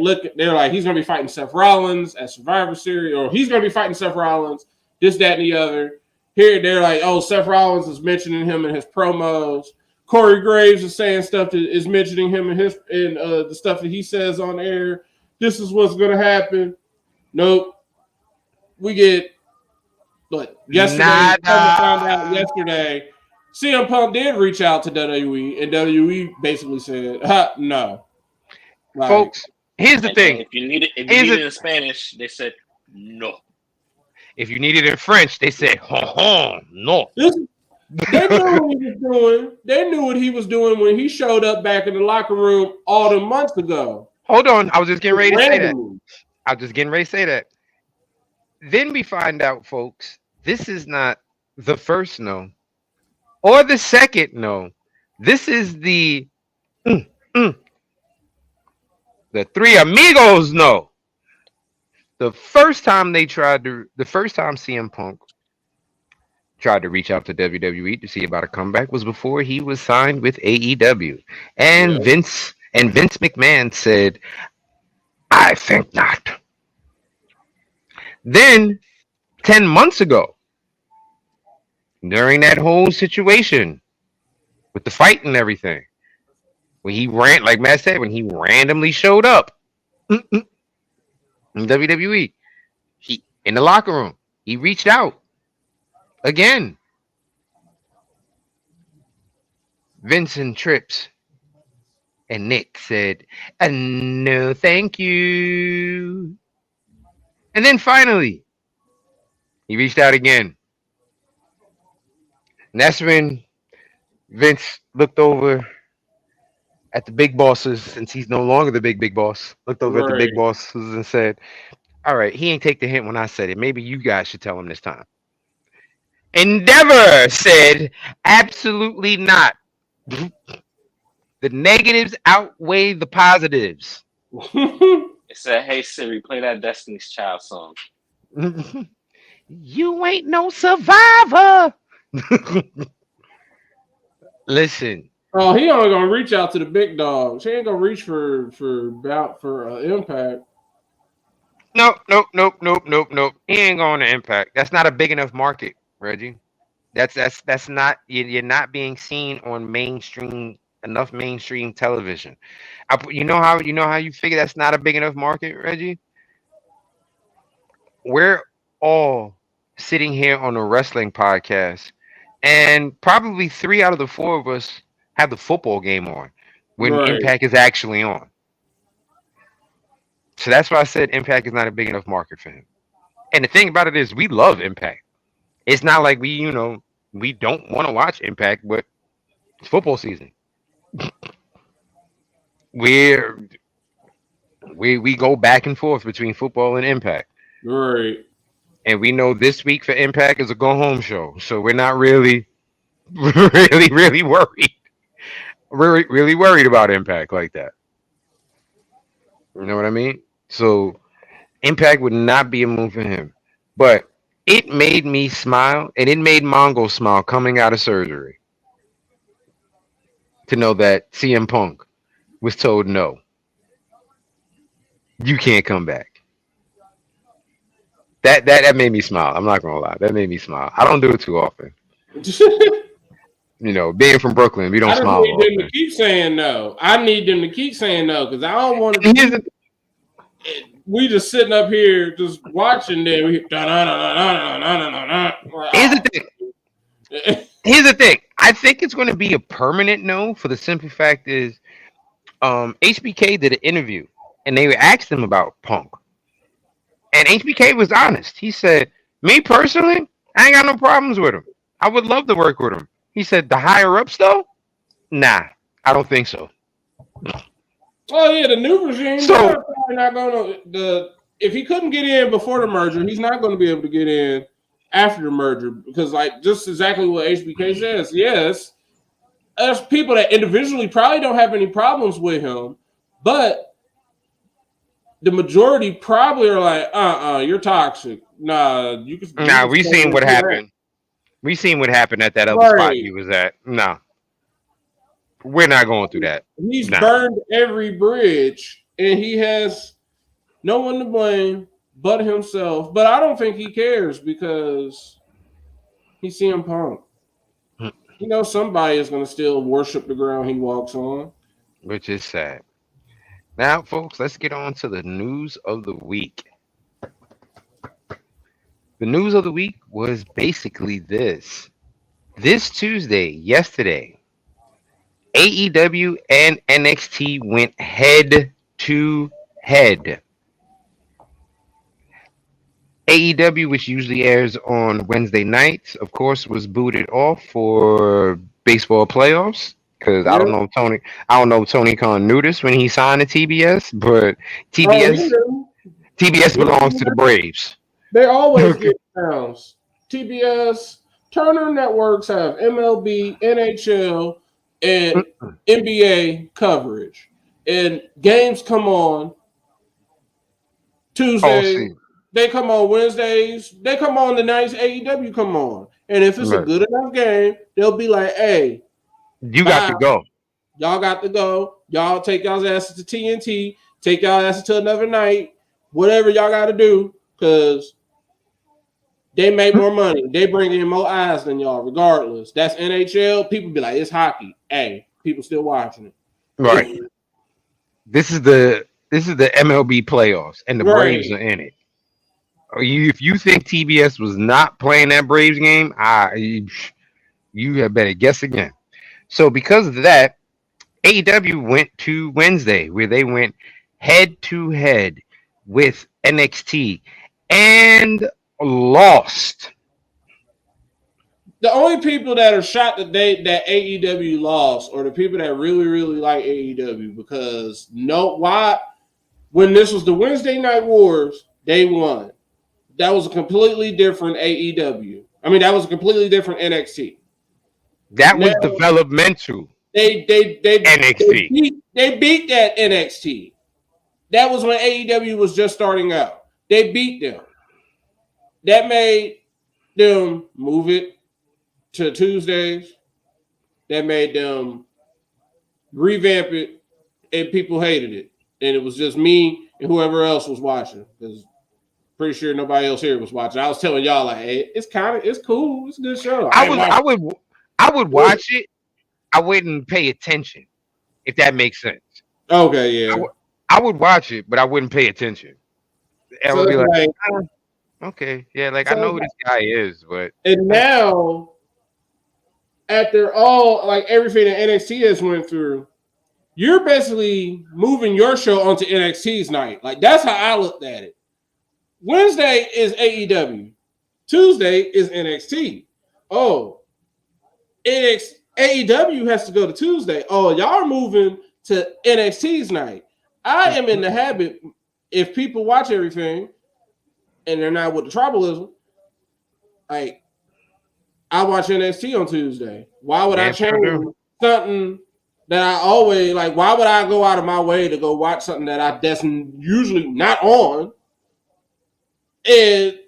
like, he's going to be fighting Seth Rollins at Survivor Series, or he's going to be fighting Seth Rollins, this, that, and the other. Here, they're like, Seth Rollins is mentioning him in his promos. Corey Graves is saying stuff that is mentioning him in the stuff that he says on air. This is what's going to happen. Nope. We get, yesterday, found out yesterday, CM Punk did reach out to WWE, and WWE basically said, no.
Folks, here's the thing.
If you need it in Spanish, they said no.
If you need it in French, they said no.
They knew what he was doing. They knew what he was doing when he showed up back in the locker room all the months ago.
Hold on. I was just getting ready to say that. Then we find out, folks, this is not the first no or the second no. This is the Three Amigos no. The first time CM Punk tried to reach out to WWE to see about a comeback was before he was signed with AEW. And Vince McMahon said, I think not. Then 10 months ago, during that whole situation with the fight and everything, when he like Matt said, when he randomly showed up in WWE, he in the locker room, he reached out Again, Vincent Trips and Nick said, no, thank you. And then finally, he reached out again. And that's when Vince looked over at the big bosses, since he's no longer the big boss, looked over at the big
Right.
bosses and said, all right, he ain't take the hint when I said it. Maybe you guys should tell him this time. Endeavor said, absolutely not. The negatives outweigh the positives.
It said, "Hey Siri, play that Destiny's Child song."
You ain't no survivor. Listen,
Oh, he only gonna reach out to the big dogs. He ain't gonna reach for Impact.
nope. He ain't going to Impact. That's not a big enough market, Reggie. That's not. You're not being seen on mainstream television. You know how you figure that's not a big enough market, Reggie. We're all sitting here on a wrestling podcast, and probably 3 out of the 4 of us have the football game on when
Right.
Impact is actually on. So that's why I said Impact is not a big enough market for him. And the thing about it is, we love Impact. It's not like we don't want to watch Impact, but it's football season. We're we go back and forth between football and Impact.
Right.
And we know this week for Impact is a go home show. So we're not really really worried. Really worried about Impact like that. You know what I mean? So Impact would not be a move for him. But it made me smile, and it made Mongo smile coming out of surgery to know that CM Punk was told no, you can't come back. That made me smile. I'm not gonna lie. That made me smile. I don't do it too often. Being from Brooklyn, we don't
I just
smile
need them to
often.
keep saying no. I need them to keep saying no because I don't want
And
to. We just sitting up here just watching them.
here's the thing. Here's the thing. I think it's going to be a permanent no. For the simple fact is, HBK did an interview, and they asked him about Punk, and HBK was honest. He said, "Me personally, I ain't got no problems with him. I would love to work with him." He said, "The higher ups, though, nah, I don't think so."
Oh yeah, the new regime.
So
They're probably not going to. If he couldn't get in before the merger, he's not going to be able to get in after the merger because, like, just exactly what HBK says. Yes, there's people that individually probably don't have any problems with him, but the majority probably are like, you're toxic. Nah, you can.
nah, we
stay
seen
there
what
do that.
happened. We seen what happened at that other spot
Right.
he was at. Nah, we're not going through that.
He's
Nah.
burned every bridge, and he has no one to blame but himself. But I don't think he cares because he's CM Punk. Somebody is going to still worship the ground he walks on.
Which is sad. Now, folks, let's get on to the news of the week. The news of the week was basically this. This Tuesday, yesterday, AEW and NXT went head to head. AEW, which usually airs on Wednesday nights, of course, was booted off for baseball playoffs. Because I
Yeah.
don't know if Tony Khan knew this when he signed to TBS, but
Oh,
TBS belongs to the Braves.
they always get pounds. TBS, Turner Networks have MLB, NHL, and NBA coverage. And games come on
Oh,
Tuesdays.
see,
They come on Wednesdays. They come on the nights AEW come on. And if it's a
right.
good enough game, they'll be like, hey,
You got
bye.
to go.
Y'all got to go. Y'all take y'all's asses to TNT. Take y'all asses to another night. Whatever y'all got to do. Because they make more money. They bring in more eyes than y'all, regardless. That's NHL. People be like, it's hockey. Hey, people still watching it.
Right. This is the MLB playoffs, and the
Right.
Braves are in it. If you think TBS was not playing that Braves game, you had better guess again. So because of that, AEW went to Wednesday, where they went head to head with NXT and lost.
The only people that are shocked that AEW lost are the people that really like AEW because when this was the Wednesday Night Wars, they won. That was a completely different AEW. I mean, that was a completely different NXT.
That
Now
was developmental
they
NXT.
beat that NXT. That was when AEW was just starting out. They beat them. That made them move it to Tuesdays. That made them revamp it, and people hated it. And it was just me and whoever else was watching. Because pretty sure nobody else here was watching. I was telling y'all like, hey, it's cool. It's a good show.
I would watch it. I wouldn't pay attention, if that makes sense.
Okay, yeah.
I would watch it, but I wouldn't pay attention. I would be like, okay, yeah, like I know who this guy is, but
and now after all, like everything that NXT has went through, you're basically moving your show onto NXT's night. Like that's how I looked at it. Wednesday is AEW. Tuesday is NXT. Oh, AEW has to go to Tuesday. Oh, y'all are moving to NXT's night. I am in the habit, if people watch everything and they're not with the tribalism, like I watch NXT on Tuesday. Why would I change something that I always like? Why would I go out of my way to go watch something that's usually not on and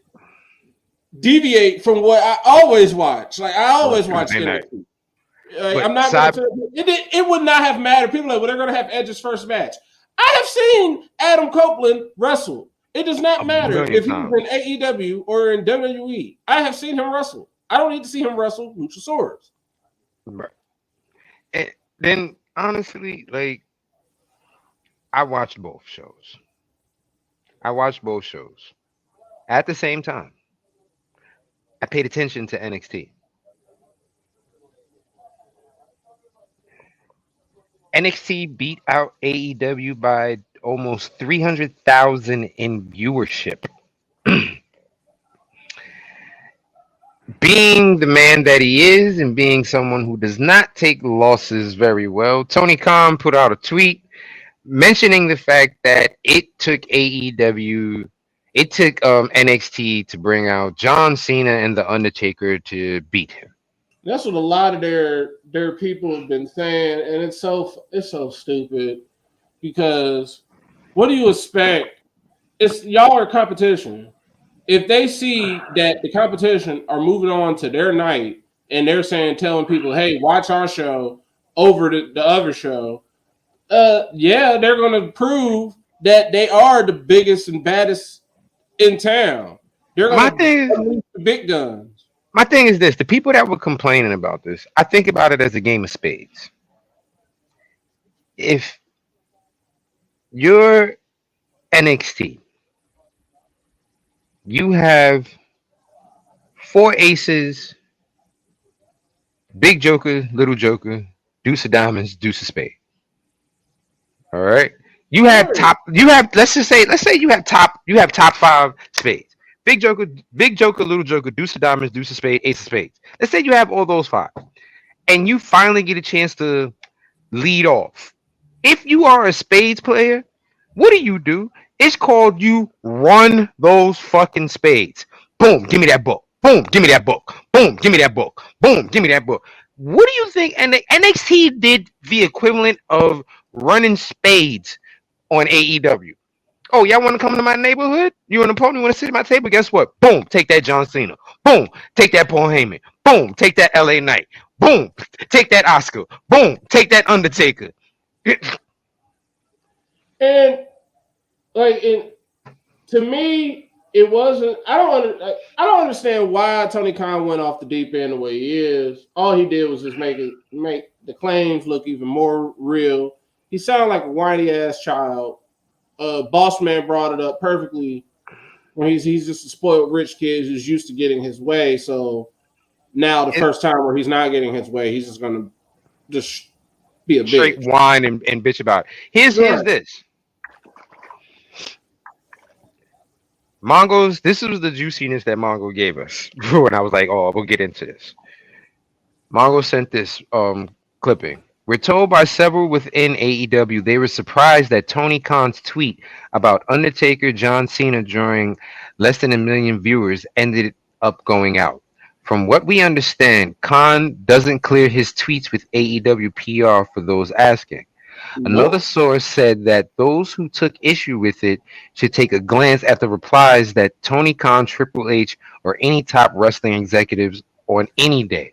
deviate from what I always watch? Like I always watch NXT. Like, I'm not going to. It would not have mattered. People are like, well, they're going to have Edge's first match. I have seen Adam Copeland wrestle. It does not matter if he's in AEW or in WWE. I have seen him wrestle. I don't need to see him wrestle Luchasaurus.
Right. And then honestly, like I watched both shows. At the same time. I paid attention to NXT. NXT beat out AEW by almost 300,000 in viewership. Being the man that he is and being someone who does not take losses very well, Tony Khan put out a tweet mentioning the fact that it took NXT to bring out John Cena and The Undertaker to beat him.
That's what a lot of their people have been saying, and it's so stupid because what do you expect? It's y'all are competition. If they see that the competition are moving on to their night and they're telling people, hey, watch our show over the other show, yeah, they're gonna prove that they are the biggest and baddest in town. They're gonna unleash the big guns.
My thing is this: the people that were complaining about this, I think about it as a game of spades. If you're NXT, you have 4 aces: Big Joker, Little Joker, Deuce of Diamonds, Deuce of Spades. All right. You have let's say you have top 5 spades. Big Joker, Little Joker, Deuce of Diamonds, Deuce of Spades, Ace of Spades. Let's say you have all those 5. And you finally get a chance to lead off. If you are a spades player, what do? It's called you run those fucking spades. Boom, give me that book. Boom, give me that book. Boom, give me that book. Boom, give me that book. What do you think? And the NXT did the equivalent of running spades on AEW. Oh, y'all want to come to my neighborhood? You an opponent? You want to sit at my table? Guess what? Boom, take that John Cena. Boom, take that Paul Heyman. Boom, take that LA Knight. Boom, take that Oscar. Boom, take that Undertaker.
And to me, it wasn't. I don't understand why Tony Khan went off the deep end the way he is. All he did was just make the claims look even more real. He sounded like a whiny ass child. Boss Man brought it up perfectly. When he's just a spoiled rich kid who's used to getting his way. So now the first time where he's not getting his way, he's just gonna just be a
Straight
bitch.
whine and bitch about it. Here's this. Mongo's, this was the juiciness that Mongo gave us. And I was like, oh, we'll get into this. Mongo sent this clipping. We're told by several within AEW they were surprised that Tony Khan's tweet about Undertaker John Cena drawing less than 1 million viewers ended up going out. From what we understand, Khan doesn't clear his tweets with AEW PR for those asking. Another source said that those who took issue with it should take a glance at the replies that Tony Khan, Triple H, or any top wrestling executives on any day.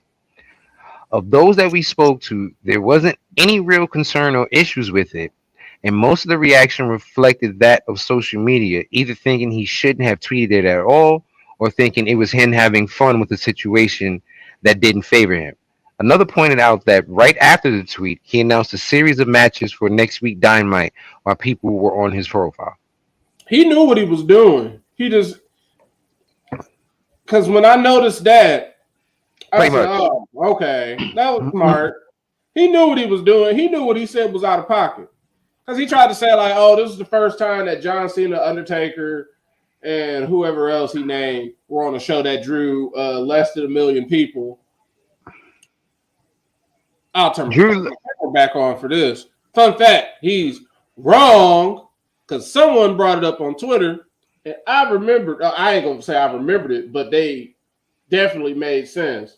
Of those that we spoke to, there wasn't any real concern or issues with it, and most of the reaction reflected that of social media, either thinking he shouldn't have tweeted it at all or thinking it was him having fun with a situation that didn't favor him. Another pointed out that right after the tweet, he announced a series of matches for next week Dynamite while people were on his profile.
He knew what he was doing. He just, because when I noticed that, I said, oh, okay, that was smart. He knew what he was doing. He knew what he said was out of pocket. Because he tried to say, like, oh, this is the first time that John Cena, Undertaker, and whoever else he named were on a show that drew less than 1 million people. I'll turn my camera back on for this. Fun fact, he's wrong because someone brought it up on Twitter, and I remembered. I ain't gonna say I remembered it, but they definitely made sense.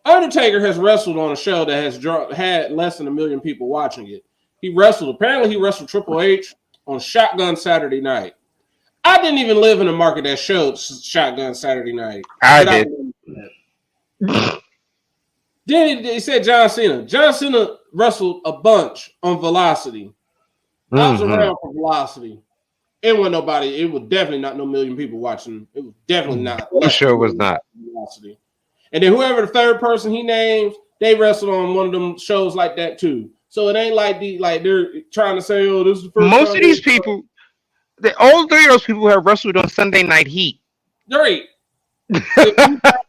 Undertaker has wrestled on a show that has had less than 1 million people watching it. He wrestled Triple H on Shotgun Saturday Night. I didn't even live in a market that showed Shotgun Saturday Night.
I did.
Then he said John Cena. John Cena wrestled a bunch on Velocity. I was around for Velocity. It wasn't nobody. It was definitely not no million people watching. It was definitely not.
For sure, it was not.
Velocity. And then whoever the third person he names, they wrestled on one of them shows like that too. So it ain't like they're trying to say, oh, this is the first.
Most of these people, all 3 of those people have wrestled on Sunday Night Heat.
Great. If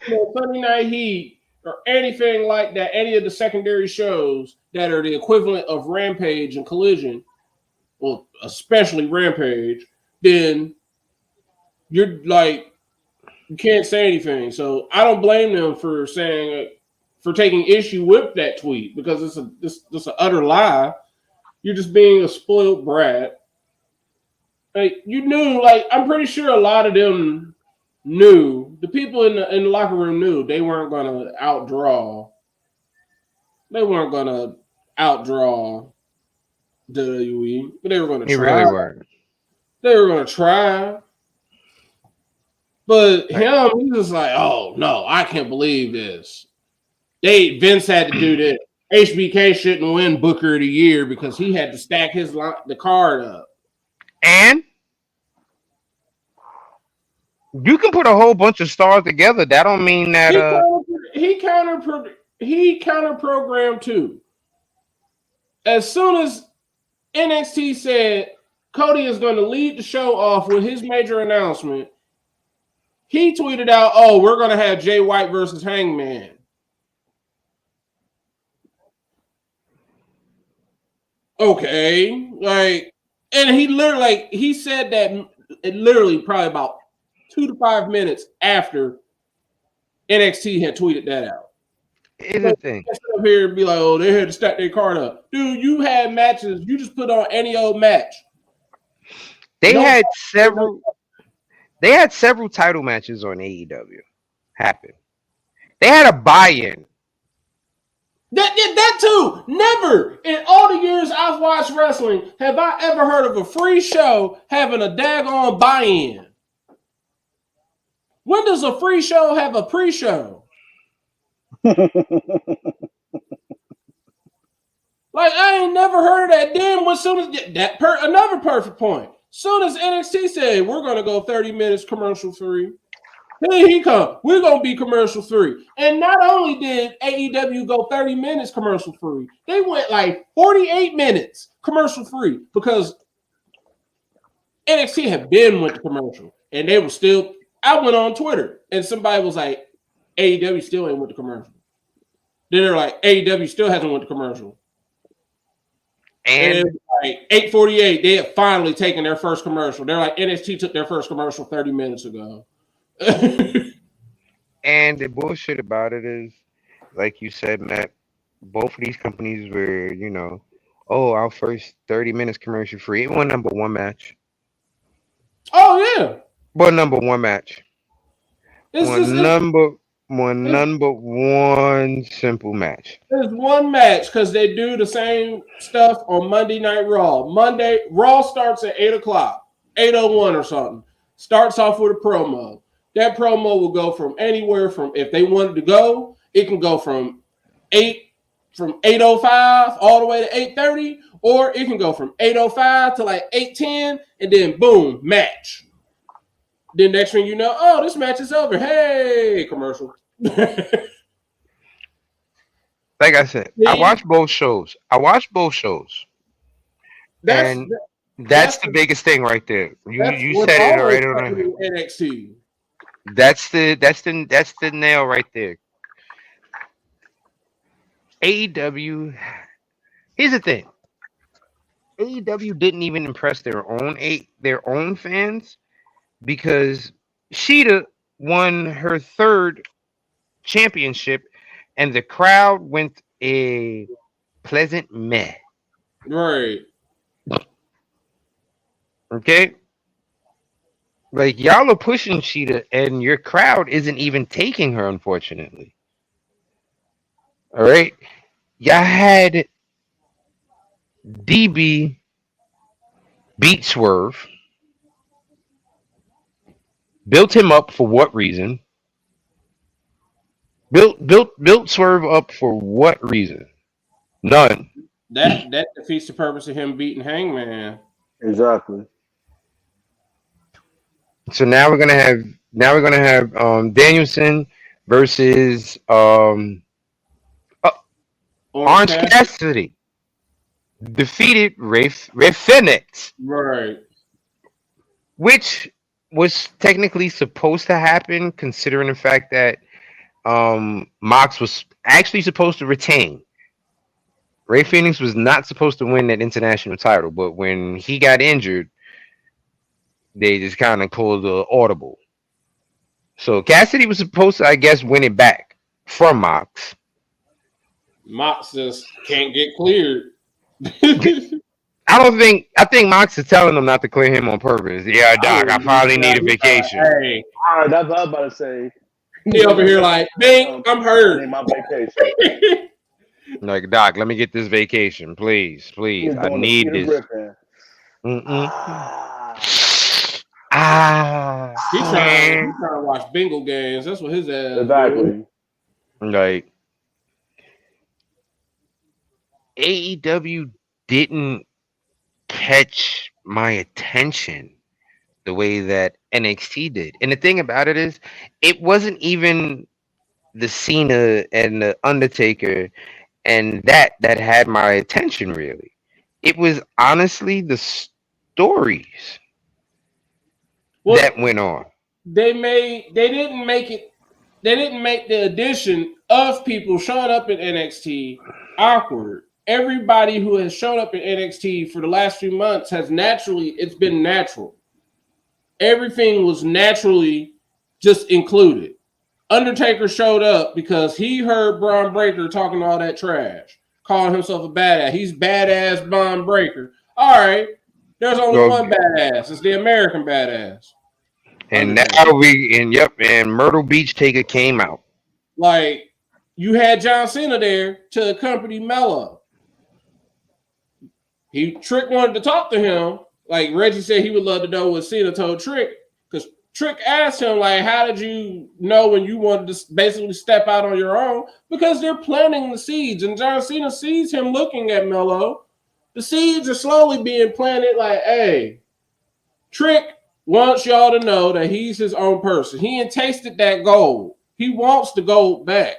you on Sunday Night Heat or anything like that, any of the secondary shows that are the equivalent of Rampage and Collision, well, especially Rampage, then you're like, you can't say anything. So I don't blame them for taking issue with that tweet because it's an utter lie. You're just being a spoiled brat. Like you knew, like I'm pretty sure a lot of them knew. The people in the locker room knew they weren't going to outdraw. They weren't going to outdraw WWE, but they were going to try.
Really weren't.
They were going to try. But him, he was like, oh, no, I can't believe this. Vince had to do this. HBK shouldn't win Booker of the Year because he had to stack the card up.
And you can put a whole bunch of stars together. That don't mean that
he counter programmed too. As soon as NXT said Cody is going to lead the show off with his major announcement, he tweeted out, "Oh, we're going to have Jay White versus Hangman." Okay, and he said that literally probably about 2 to 5 minutes after NXT had tweeted that out.
Here's the thing.
Up here and be like, oh, they had to stack their card up. Dude, you had matches. You just put on any old match.
They had several title matches on AEW happen. They had a buy-in.
That too. Never in all the years I've watched wrestling have I ever heard of a free show having a daggone buy-in. When does a free show have a pre-show? Like I ain't never heard of that. Then as soon as another perfect point. Soon as NXT said we're gonna go 30 minutes commercial free. Here he come. We're gonna be commercial free. And not only did AEW go 30 minutes commercial free, they went like 48 minutes commercial free because NXT had been with the commercial. and they were still. I went on Twitter, and somebody was like, "AEW still ain't went to commercial." Then they're like, "AEW still hasn't went to commercial." And
And
it was like 8:48, they had finally taken their first commercial. They're like, NXT took their first commercial 30 minutes ago.
and the bullshit about it is, like you said, Matt, both of these companies were, oh, our first 30 minutes commercial free. It won number one match.
Oh yeah,
Well, number one match.
it's just
One number one simple match.
there's one match because they do the same stuff on Monday Night Raw. Raw starts at 8:00, 8:01 or something. Starts off with a promo. That promo will go from anywhere from, if they wanted to go, it can go from 8:05 all the way to 8:30, or it can go from 8:05 to like 8:10, and then boom, match. Then next thing you know, oh, this match is over. Hey, commercial.
Like I said, I watched both shows.
That's
And that's the biggest thing right there. You said it already on
NXT.
That's the nail right there. AEW. Here's the thing. AEW didn't even impress their own fans because Sheeta won her third championship, and the crowd went a pleasant meh.
Right.
Okay. Like y'all are pushing Sheeta, and your crowd isn't even taking her, unfortunately. All right. Y'all had DB beat Swerve. Built him up for what reason? Built Swerve up for what reason? None.
That defeats the purpose of him beating Hangman.
Exactly.
So now we're gonna have Danielson versus Orange Cassidy. Defeated Ray Phoenix.
Right.
Which was technically supposed to happen, considering the fact that Mox was actually supposed to retain. Ray Phoenix was not supposed to win that international title, but when he got injured, they just kind of pulled the audible. So Cassidy was supposed to, I guess, win it back from Mox.
Mox just can't get cleared.
I think Mox is telling them not to clear him on purpose. Yeah, Doc, I finally need a vacation.
Hey.
All right, that's what I was about to say.
He over here like, Bing, I'm
I
hurt.
need my vacation.
Like, Doc, let me get this vacation, please.
He's
I
going to
need
Peter
this.
Griffin.
He's trying to watch bingo games. That's what his ass.
Exactly.
Like, AEW didn't catch my attention the way that NXT did. And the thing about it is, it wasn't even the Cena and the Undertaker and that had my attention really. It was honestly the stories that went on.
They didn't make the addition of people showing up in NXT awkward. Everybody who has shown up in NXT for the last few months it's been natural. Everything was naturally just included. Undertaker showed up because he heard Braun Breaker talking all that trash, calling himself a badass. He's badass Braun Breaker. All right, there's only one badass. It's the American badass.
And now and Myrtle Beach Taker came out.
Like, you had John Cena there to accompany Mello. Trick wanted to talk to him. Like Reggie said, he would love to know what Cena told Trick, because Trick asked him, like, how did you know when you wanted to basically step out on your own? Because they're planting the seeds, and John Cena sees him looking at Mello. The seeds are slowly being planted, like, hey, Trick wants y'all to know that he's his own person. He ain't tasted that gold. He wants the gold back.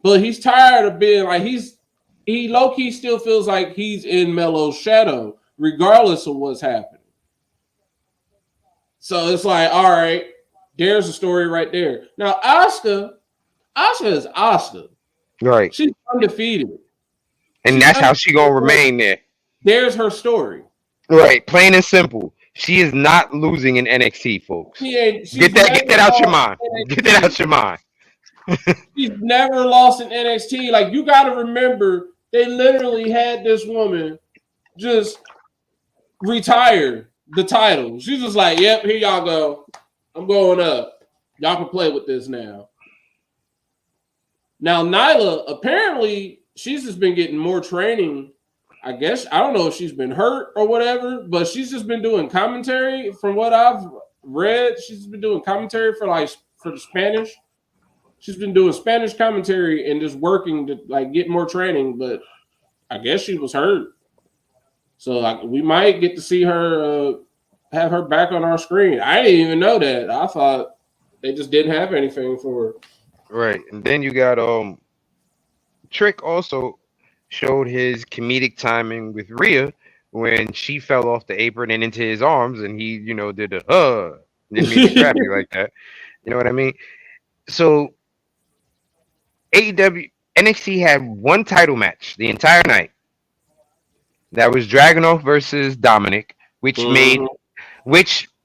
But he's tired of being like, he low-key still feels like he's in Mello's shadow, regardless of what's happening. So it's like, all right, there's a story right there. Now, Asuka is Asuka.
Right.
She's undefeated.
And that's how she gonna remain there.
There's her story.
Right. Plain and simple. She is not losing in NXT, folks. Get that out your mind. Get that out your mind.
She's never lost in NXT. Like, you got to remember, they literally had this woman just retire the title. She's just like, yep, here y'all go. I'm going up. Y'all can play with this now. Now, Nyla, apparently, she's just been getting more training. I guess, I don't know if she's been hurt or whatever, but she's just been doing commentary. From what I've read, she's been doing commentary for the Spanish. She's been doing Spanish commentary and just working to like get more training, but I guess she was hurt. So we might get to see her, have her back on our screen. I didn't even know that. I thought they just didn't have anything for her.
Right. And then you got Trick also showed his comedic timing with Rhea when she fell off the apron and into his arms, and he, did a didn't mean to grab you like that. You know what I mean? So AEW NXT had one title match the entire night. That was Dragunov versus Dominic, which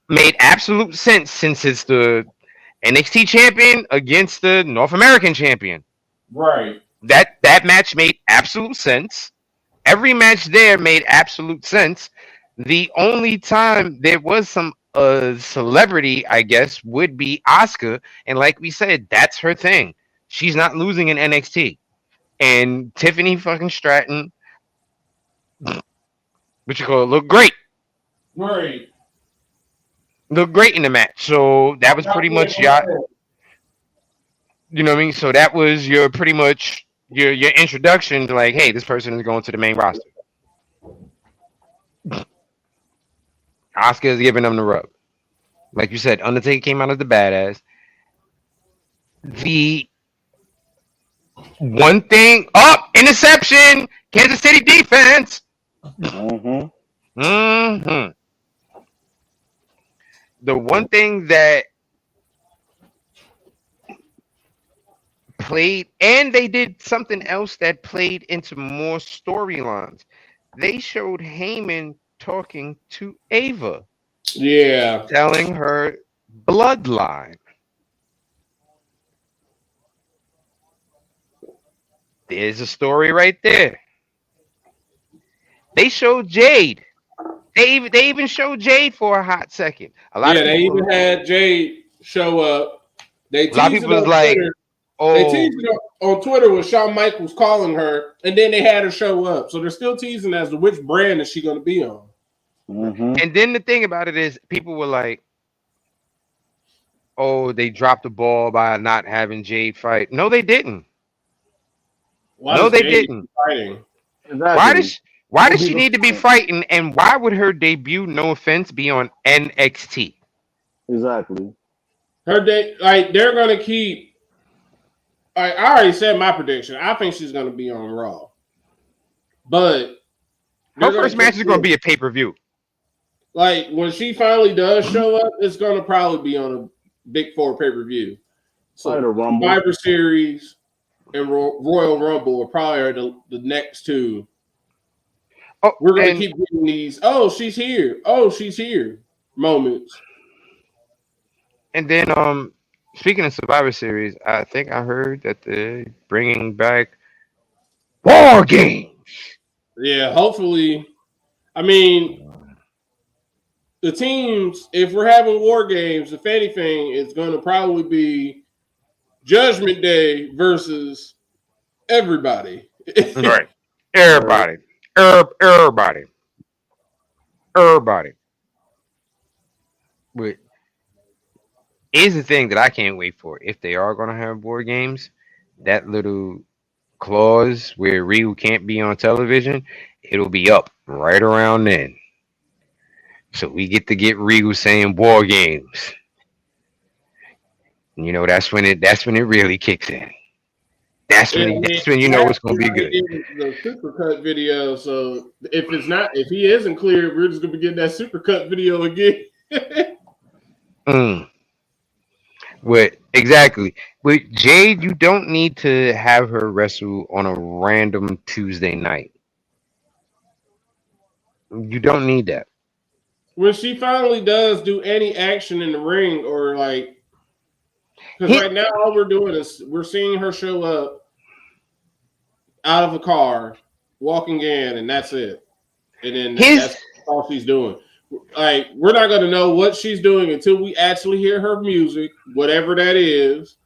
made absolute sense since it's the NXT champion against the North American champion.
Right.
That match made absolute sense. Every match there made absolute sense. The only time there was some celebrity, I guess, would be Asuka, and like we said, that's her thing. She's not losing in NXT. And Tiffany fucking Stratton, what you call it, look great.
Right.
Look great in the match. So that was pretty much you know what I mean? So that was your pretty much your introduction to like, hey, this person is going to the main roster. Asuka is giving them the rub. Like you said, Undertaker came out as the badass. The one thing, interception, Kansas City defense. The one thing that played, and they did something else that played into more storylines. They showed Heyman talking to Ava.
Yeah.
Telling her bloodline. There's a story right there. They showed Jade. They even showed Jade for a hot second.
They even had Jade show up.
A lot of people was like,
They teased it on Twitter with Shawn Michaels calling her, and then they had her show up. So they're still teasing as to which brand is she going to be on.
And then the thing about it is, people were like, "Oh, they dropped the ball by not having Jade fight." No, they didn't. No, they didn't.
Exactly.
Why does she need to be fighting? And why would her debut, no offense, be on NXT?
Exactly.
Her day, like they're gonna keep. I already said my prediction. I think she's gonna be on Raw, but
her first match is gonna be a pay-per-view.
Like when she finally does show up, it's gonna probably be on a Big Four pay-per-view. So Survivor Series and Royal Rumble are probably the next two. Oh, we're gonna keep getting these. Oh, she's here. Oh, she's here. Moments.
And then, speaking of Survivor Series, I think I heard that they're bringing back War Games.
Yeah, hopefully. I mean, the teams, if we're having War Games, if anything, it's going to probably be Judgment Day versus everybody.
Right. Everybody. Everybody. But here's the thing that I can't wait for. If they are going to have War Games, that little clause where Ryu can't be on television, it'll be up right around then. So we get to get Ryu saying War Games. You know, that's when it really kicks in. That's when you know it's gonna be good.
The supercut video. So if he isn't clear, we're just gonna be getting that supercut video again.
Mm. With exactly with Jade, you don't need to have her wrestle on a random Tuesday night. You don't need that.
When she finally does do any action in the ring, or like, because
His,
right now all we're doing is we're seeing her show up out of a car, walking in, and that's it. And then
his
that's all she's doing. Like, we're not gonna know what she's doing until we actually hear her music, whatever that is,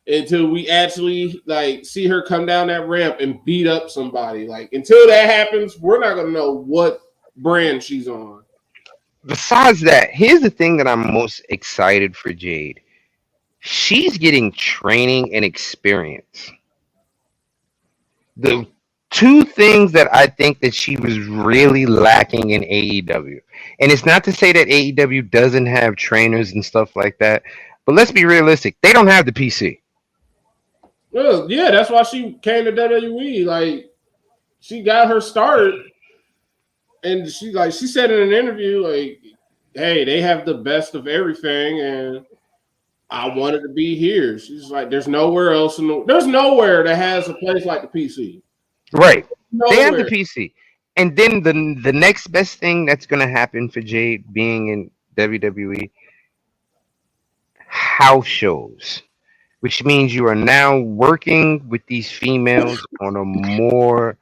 until we actually like see her come down that ramp and beat up somebody. Like, until that happens, we're not gonna know what brand she's on.
Besides that, here's the thing that I'm most excited for Jade. She's getting training and experience. The two things that I think that she was really lacking in AEW. And it's not to say that AEW doesn't have trainers and stuff like that, but let's be realistic. They don't have the PC.
Well, yeah, that's why she came to WWE. Like, she got her start, and she said in an interview, like, hey, they have the best of everything, and I wanted to be here. She's like, there's nowhere else there's nowhere that has a place like the PC.
Right. They have the
Nowhere.
PC. And then the next best thing that's gonna happen for Jade being in WWE, house shows, which means you are now working with these females on a more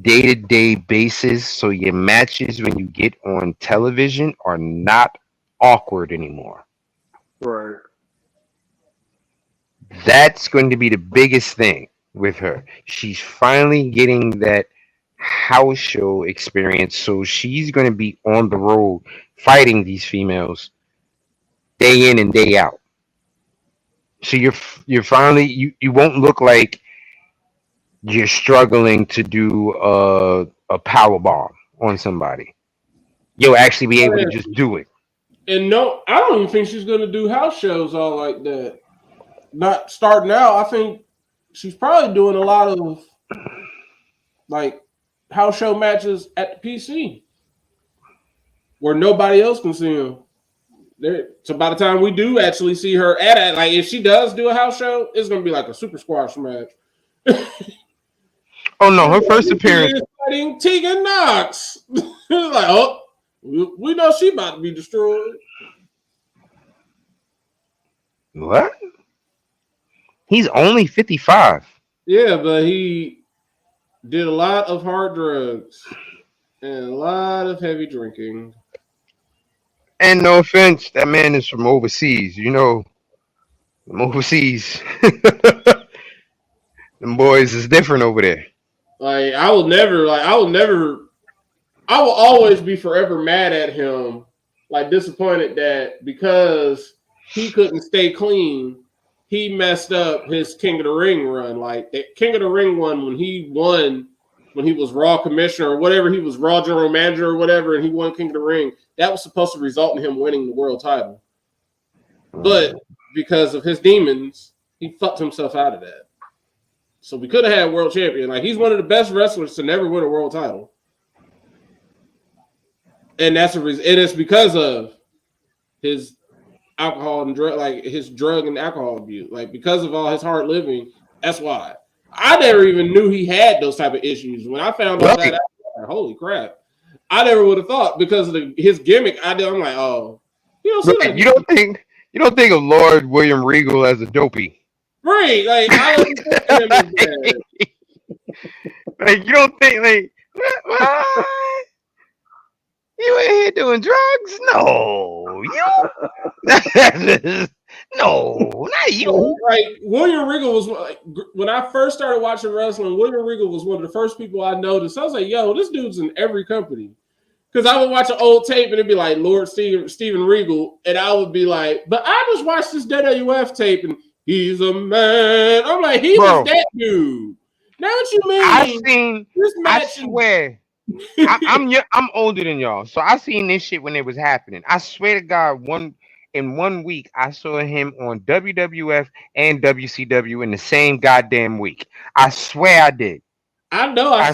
day-to-day basis, so your matches when you get on television are not awkward anymore.
Right.
That's going to be the biggest thing with her. She's finally getting that house show experience, so she's going to be on the road fighting these females day in and day out. So you're finally you won't look like you're struggling to do a power bomb on somebody. You'll actually be able to just do it.
And no, I don't even think she's going to do house shows all like that. Not starting out. I think she's probably doing a lot of like house show matches at the PC where nobody else can see them. So by the time we do actually see her at it, like if she does do a house show, it's gonna be like a super squash match.
Oh no, her first appearance.
Fighting Tegan Knox. Like, oh, we know she about to be destroyed.
What? He's only 55.
Yeah, but he did a lot of hard drugs and a lot of heavy drinking.
And no offense, that man is from overseas. You know, from overseas. Them boys is different over there.
Like, I will always be forever mad at him, like disappointed that because he couldn't stay clean, he messed up his King of the Ring run. Like that King of the Ring one when he won, when he was Raw commissioner or whatever, he was Raw general manager or whatever, and he won King of the Ring. That was supposed to result in him winning the world title, but because of his demons, he fucked himself out of that. So we could have had a world champion. Like, he's one of the best wrestlers to never win a world title. And that's a reason. And it's because of his alcohol and drug, like his drug and alcohol abuse. Like, because of all his hard living, that's why. I never even knew he had those type of issues. When I found out that, I was like, holy crap. I never would have thought because of his gimmick. I'm like, oh, you don't see
Right.
that.
You don't think of Lord William Regal as a dopey.
Right. Like, I don't think of him as that.
Like you don't think like what? You ain't here doing drugs? No, you. No, not you.
Like, William Regal was like, when I first started watching wrestling, William Regal was one of the first people I noticed. I was like, yo, this dude's in every company. Because I would watch an old tape and it'd be like Lord Steven Regal, and I would be like, but I just watched this WWF tape and he's a man. I'm like, he was that dude. Now what you mean?
I swear. I'm older than y'all, so I seen this shit when it was happening. I swear to God, in 1 week, I saw him on WWF and WCW in the same goddamn week. I swear I did.
I know I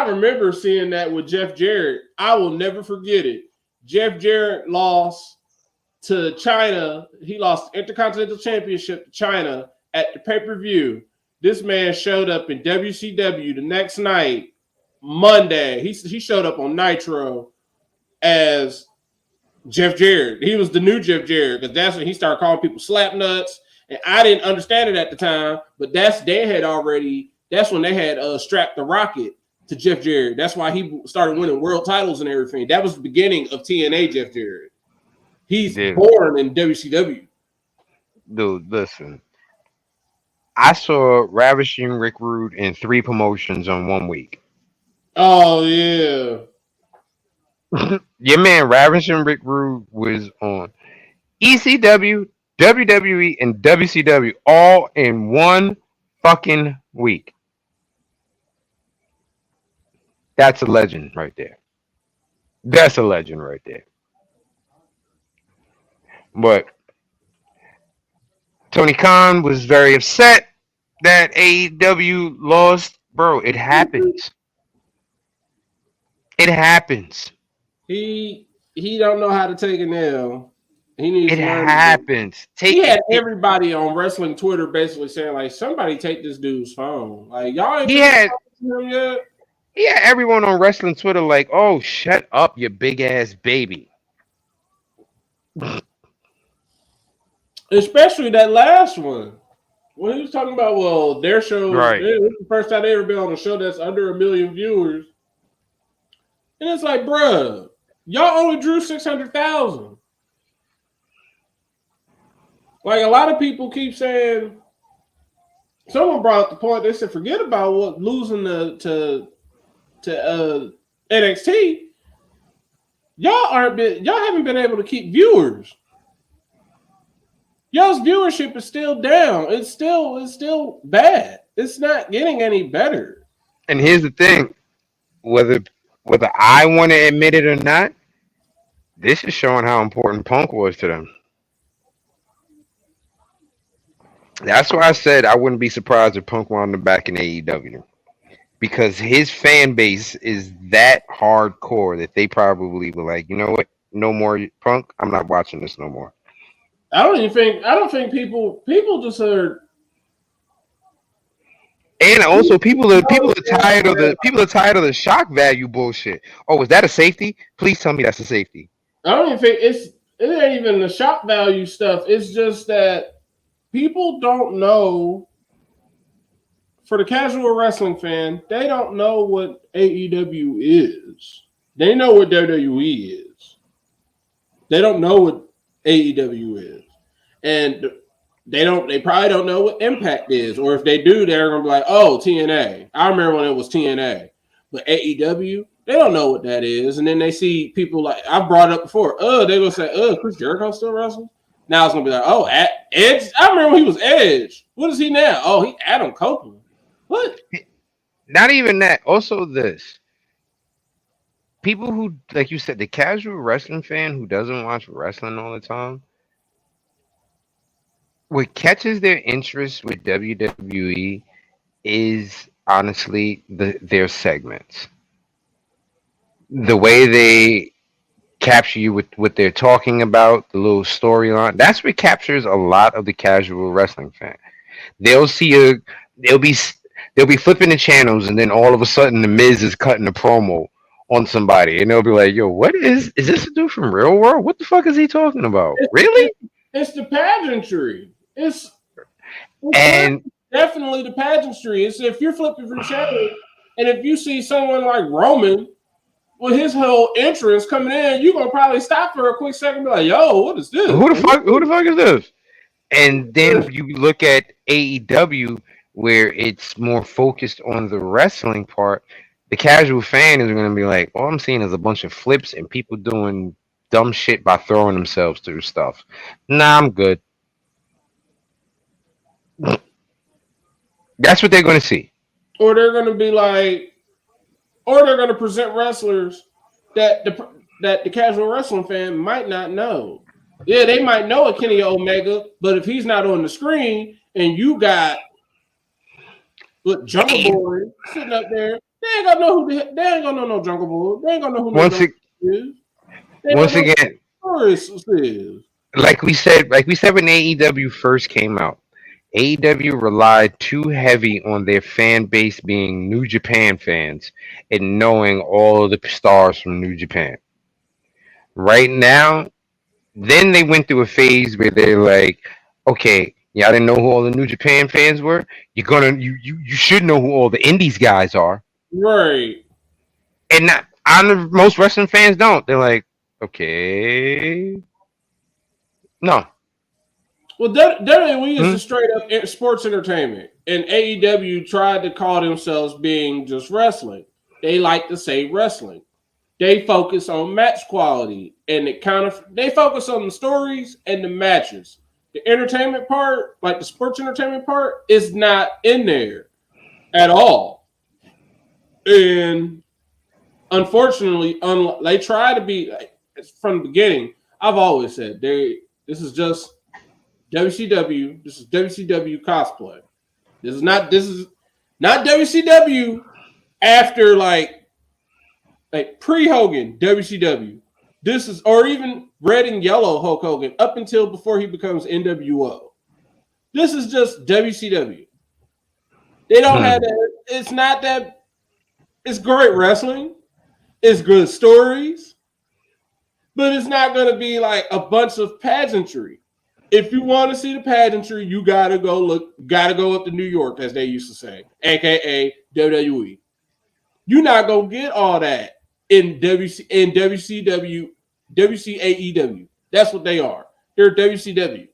remember seeing that with Jeff Jarrett. I will never forget it. Jeff Jarrett lost to China. He lost the Intercontinental Championship to China at the pay-per-view. This man showed up in WCW the next night, Monday. He showed up on Nitro as Jeff Jarrett. He was the new Jeff Jarrett because that's when he started calling people slap nuts. And I didn't understand it at the time, but that's when they had strapped the rocket to Jeff Jarrett. That's why he started winning world titles and everything. That was the beginning of TNA Jeff Jarrett. He's born in WCW.
Dude, listen. I saw Ravishing Rick Rude in 3 promotions on 1 week.
Oh, yeah.
Your man Ravishing Rick Rude was on ECW, WWE, and WCW all in 1 fucking week. That's a legend right there. That's a legend right there. But Tony Khan was very upset that AEW lost. Bro, it happens. It happens.
He don't know how to take an L. He needs to learn.
It happens.
He had everybody on wrestling Twitter basically saying, like, somebody take this dude's phone. Like, y'all ain't
had
him yet.
He had everyone on wrestling Twitter like, oh, shut up, you big ass baby.
Especially that last one. When he was talking about, well, their show,
right.
This is the first time they ever been on a show that's under 1 million viewers. And it's like, bruh, y'all only drew 600,000. Like, a lot of people keep saying, someone brought up the point, they said, forget about what losing to NXT. Y'all haven't been able to keep viewers. Y'all's viewership is still down. It's still bad. It's not getting any better.
And here's the thing, whether I want to admit it or not, this is showing how important Punk was to them. That's why I said I wouldn't be surprised if Punk wound up back in AEW. Because his fan base is that hardcore that they probably were like, you know what? No more Punk. I'm not watching this no more.
I don't think people just are.
And also people are tired of the shock value bullshit. Oh, is that a safety? Please tell me that's a safety.
I don't even think it ain't even the shock value stuff. It's just that people don't know. For the casual wrestling fan, they don't know what AEW is. They know what WWE is. They don't know what AEW is. And they probably don't know what Impact is. Or if they do, they're gonna be like, oh, TNA. I remember when it was TNA. But AEW, they don't know what that is. And then they see people like I've brought it up before. They're gonna say, Chris Jericho still wrestling? Now it's gonna be like, oh, Edge. I remember when he was Edge. What is he now? Oh, he Adam Copeland. What?
Not even that. Also, this. People who, like you said, the casual wrestling fan who doesn't watch wrestling all the time, what catches their interest with WWE is honestly their segments. The way they capture you with what they're talking about, the little storyline. That's what captures a lot of the casual wrestling fan. They'll be flipping the channels, and then all of a sudden, the Miz is cutting a promo on somebody, and they'll be like, "Yo, what is this a dude from Real World? What the fuck is he talking about? Really?"
It's the pageantry. It's
and
definitely the pageantry. It's if you're flipping through channels, and if you see someone like Roman with his whole entrance coming in, you're gonna probably stop for a quick second and be like, "Yo, what is this?
Who the fuck is this?" And then you look at AEW, where it's more focused on the wrestling part. The casual fan is going to be like, all I'm seeing is a bunch of flips and people doing dumb shit by throwing themselves through stuff. Nah, I'm good. That's what they're going to see.
Or they're going to be like, or they're going to present wrestlers that the casual wrestling fan might not know. Yeah, they might know a Kenny Omega, but if he's not on the screen and you got Jungle Boy sitting up there, they ain't gonna know no Jungle Boy. They ain't gonna know who is. They don't
once
know
again,
what stories is.
like we said when AEW first came out, AEW relied too heavy on their fan base being New Japan fans and knowing all of the stars from New Japan. Right now, then they went through a phase where they're like, okay, y'all didn't know who all the New Japan fans were. You should know who all the Indies guys are.
Right.
And not, most wrestling fans don't. They're like, okay, no.
Well, WWE is
Hmm?
a straight up sports entertainment, and AEW tried to call themselves being just wrestling. They like to say wrestling. They focus on match quality, and they focus on the stories and the matches. The entertainment part, like the sports entertainment part, is not in there at all. And unfortunately, they try to be from the beginning. I've always said this is just WCW. This is WCW cosplay. This is not WCW after like pre Hogan WCW. This is or even red and yellow Hulk Hogan up until before he becomes NWO. This is just WCW. They don't have
Hmm.
that. It's not that. It's great wrestling. It's good stories, but it's not going to be like a bunch of pageantry. If you want to see the pageantry, you gotta go up to New York, as they used to say, aka WWE. You're not gonna get all that in WCW, WCAEW. That's what they are. They're WCW.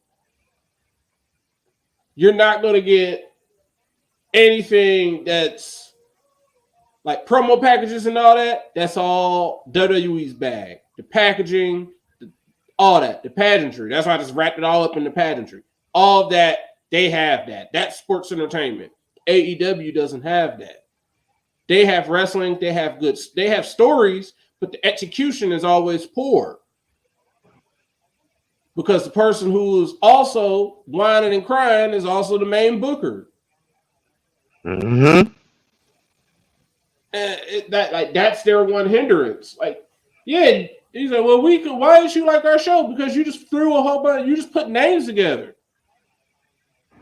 You're not gonna get anything that's like promo packages and all that. That's all WWE's bag. The packaging, all that, the pageantry. That's why I just wrapped it all up in the pageantry. All of that, they have that. That's sports entertainment. AEW doesn't have that. They have wrestling, they have stories, but the execution is always poor. Because the person who's also whining and crying is also the main booker.
Hmm.
And that's their one hindrance. Like, yeah, he's like, well, we could. Why did you like our show? Because you just threw a whole bunch. You just put names together.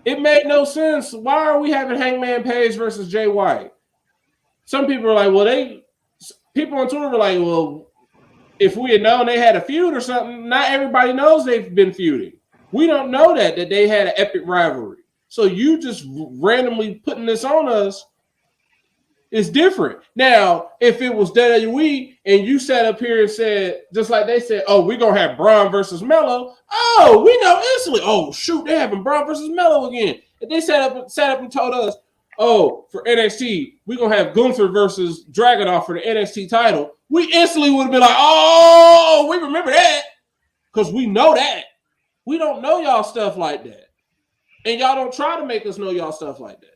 It made no sense. Why are we having Hangman Page versus Jay White? Some people are like, well, people on Twitter were like, well, if we had known they had a feud or something, not everybody knows they've been feuding. We don't know that they had an epic rivalry. So you just randomly putting this on us is different. Now, if it was WWE and you sat up here and said, just like they said, oh, we're going to have Braun versus Mello. Oh, we know instantly. Oh, shoot, they're having Braun versus Mello again. If they sat up and told us, oh, for NXT, we're going to have Gunther versus Dragunov for the NXT title, we instantly would have been like, oh, we remember that because we know that. We don't know y'all stuff like that. And y'all don't try to make us know y'all stuff like that.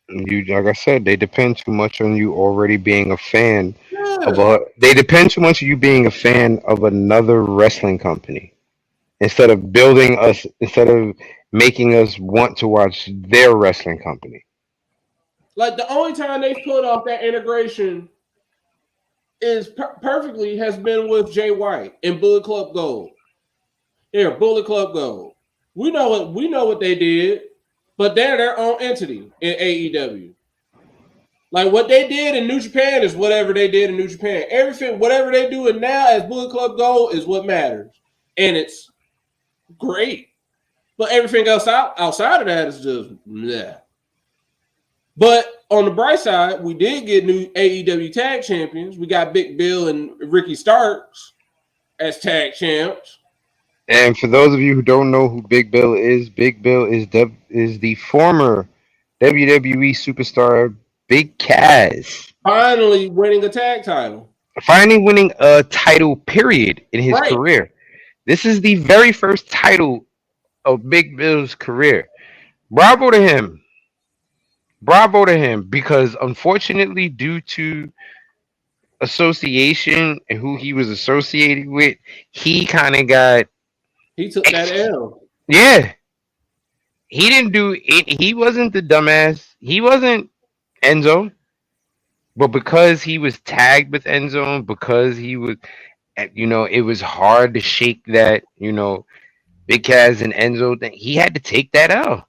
Like I said, they depend too much on you already being a fan of
Yeah.
a. They depend too much on you being a fan of another wrestling company instead of making us want to watch their wrestling company.
Like the only time they've put off that integration is perfectly has been with Jay White and Bullet Club Gold. Here, Bullet Club Gold. We know what they did, but they're their own entity in AEW. Like what they did in New Japan is whatever they did in New Japan. Everything, whatever they do it now as Bullet Club Gold is what matters, and it's great. But everything else outside of that is just yeah. But on the bright side, we did get new AEW tag champions. We got Big Bill and Ricky Starks as tag champs.
And for those of you who don't know who Big Bill is the former WWE superstar Big Cass,
Finally winning a tag title.
finally winning a title period in his
Right.
career. This is the very first title of Big Bill's career. Bravo to him. Bravo to him because unfortunately, due to association and who he was associated with, he kind of got
He took that L.
yeah. He didn't do it. He wasn't the dumbass. He wasn't Enzo, but because he was tagged with Enzo, because he was it was hard to shake that. Big Cass and Enzo, he had to take that L.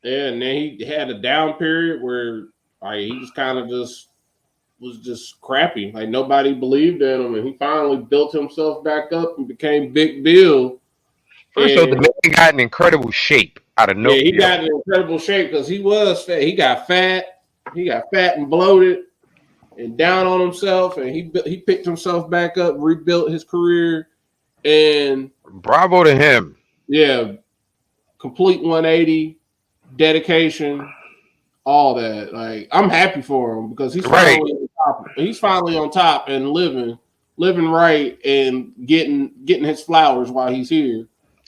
Yeah, and then he had a down period where like he just kind of just was just crappy. Like nobody believed in him, and he finally built himself back up and became Big Bill.
First of all, the
And
man got in incredible shape out of
yeah, he
nowhere.
got in incredible shape because he was fat. He got fat. He got fat and bloated and down on himself, and he picked himself back up, rebuilt his career, and
Bravo to him.
yeah, complete 180, dedication, all that. Like I'm happy for him because he's
Right.
finally on top. He's finally on top and living right and getting his flowers while he's here.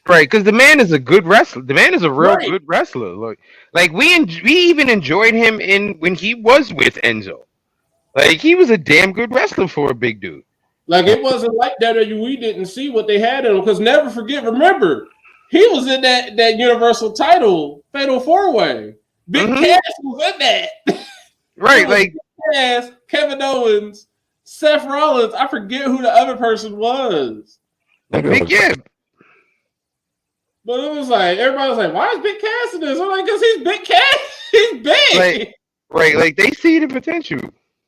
Right, because the man is a good wrestler. The man is a real
Right.
good wrestler. Like we even enjoyed him in when he was with Enzo. Like he was a damn good wrestler for a big dude.
Like it wasn't like WWE didn't see what they had in him because never forget. Remember, he was in that Universal title Fatal 4-Way. Big
Mhm.
Cass was in that.
Right,
It was
like
Big Cass, Kevin Owens, Seth Rollins. I forget who the other person was.
yeah,
But it was like everybody was like, "Why is Big Cass in this?" I'm like, "Cause he's Big Cass. He's big."
Like- right. Like they see the potential.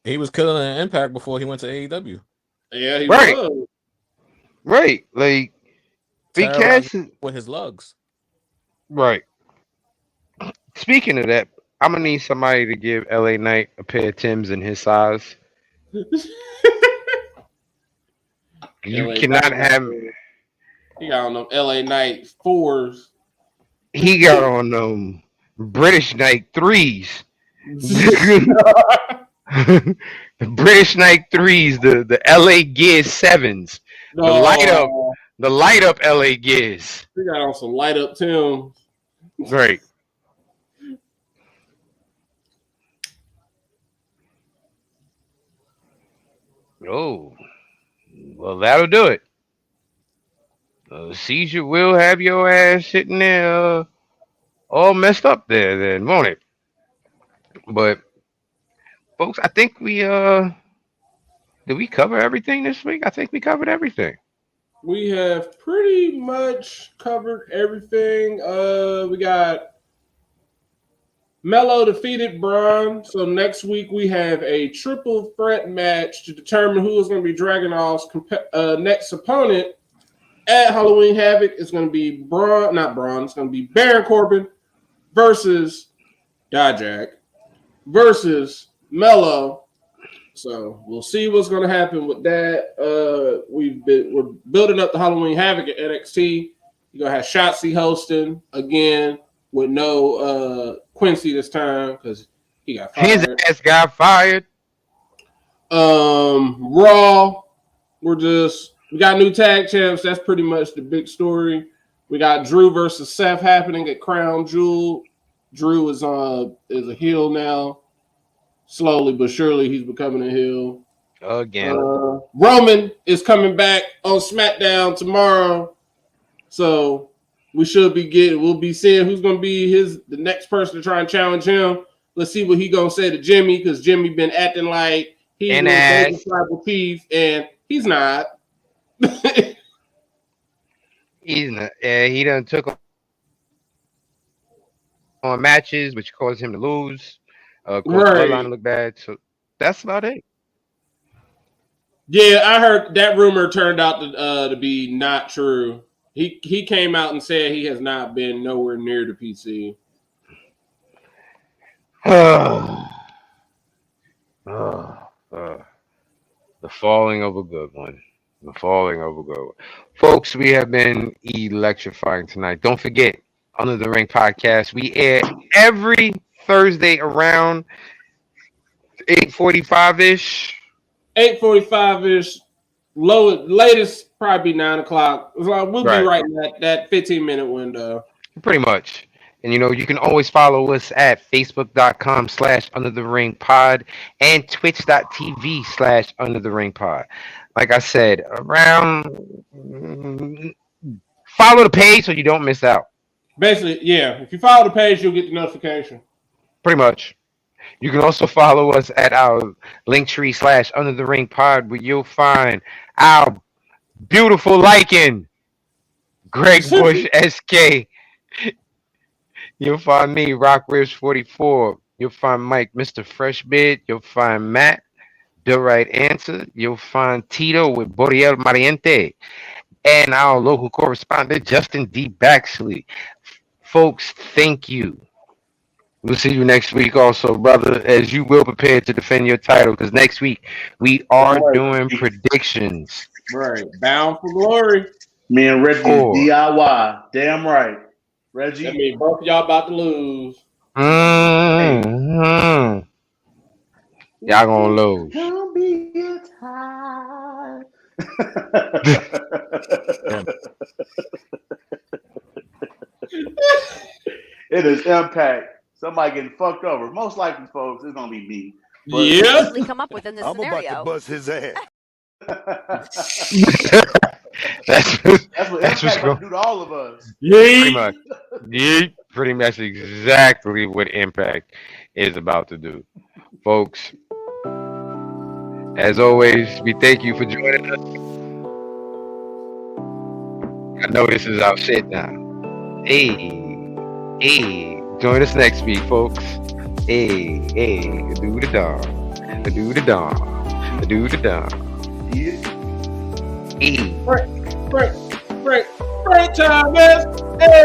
He was killing an Impact before he went to AEW.
Yeah, he
Right.
was.
Right, like Big
Terrorizing
Cass is
with his lugs.
right. Speaking of that, I'm gonna need somebody to give LA Knight a pair of Timbs in his size. You
LA
cannot
Knight,
have.
He got on them LA Knight 4s.
He got on British Knight 3s. The British Knight 3s, the LA Gear 7s, the light up LA Gears.
He got on some light up Tim.
Right. Oh, well, that'll do it. Seizure will have your ass sitting there all messed up there, then, won't it? But, folks, I think did we cover everything this week? I think we covered everything.
We have pretty much covered everything. We got Melo defeated Braun. So next week we have a triple threat match to determine who is going to be Dragon All's next opponent at Halloween Havoc. It's going to be not Braun. It's going to be Baron Corbin versus Dijak versus Melo. So we'll see what's going to happen with that. We're building up the Halloween Havoc at NXT. You're gonna have Shotzi hosting again with no Quincy this time because he got fired.
His ass got fired.
Raw. We got new tag champs. That's pretty much the big story. We got Drew versus Seth happening at Crown Jewel. Drew is a heel now. Slowly but surely, he's becoming a heel.
Again.
Roman is coming back on SmackDown tomorrow. So we'll be seeing who's going to be the next person to try and challenge him. Let's see what he going to say to Jimmy because Jimmy been acting like he's in the tribal chief, and he's not.
He's not. He done took on matches, which caused him to lose. Caused Bloodline to look bad. So that's about it.
Yeah, I heard that rumor turned out to be not true. He came out and said he has not been nowhere near the PC.
The falling of a good one. Folks, we have been electrifying tonight. Don't forget, Under the Ring podcast. We air every Thursday around 8:45-ish.
8:45-ish. Latest probably 9 o'clock. We'll be right in that 15-minute window.
Pretty much. And you can always follow us at facebook.com/undertheringpod and twitch.tv/undertheringpod. Like I said, follow the page so you don't miss out.
Basically, yeah. If you follow the page, you'll get the notification.
Pretty much. You can also follow us at our linktree /undertheringpod where you'll find our beautiful lichen, Greg Bush SK. You'll find me, Rockribs44. You'll find Mike, Mr. Freshbid. You'll find Matt, The Right Answer. You'll find Tito with Boriel Mariente. And our local correspondent, Justin D. Baxley. Folks, thank you. We'll see you next week also, brother, as you will prepare to defend your title, because next week we are doing predictions.
Right. Bound for glory.
Me and Reggie
Four.
DIY. Damn right. Reggie.
That means both of y'all about to lose.
Mm-hmm. Y'all gonna lose.
Don't be tired. It is Impact. Somebody getting fucked over. Most likely, folks, it's gonna be me. But
Yeah.
Easily come up within this
I'm about to
scenario.
bust his ass.
That's
what
what's
Impact
going.
gonna do to all of us.
Pretty much. Yeah, pretty much exactly what Impact is about to do, folks. As always, we thank you for joining us. I know this is our shit now. Hey. Join us next week, folks. Hey. Do the dawn. Do the dawn. Do the dawn.
Yeah.
Hey.
Frank Thomas. Hey.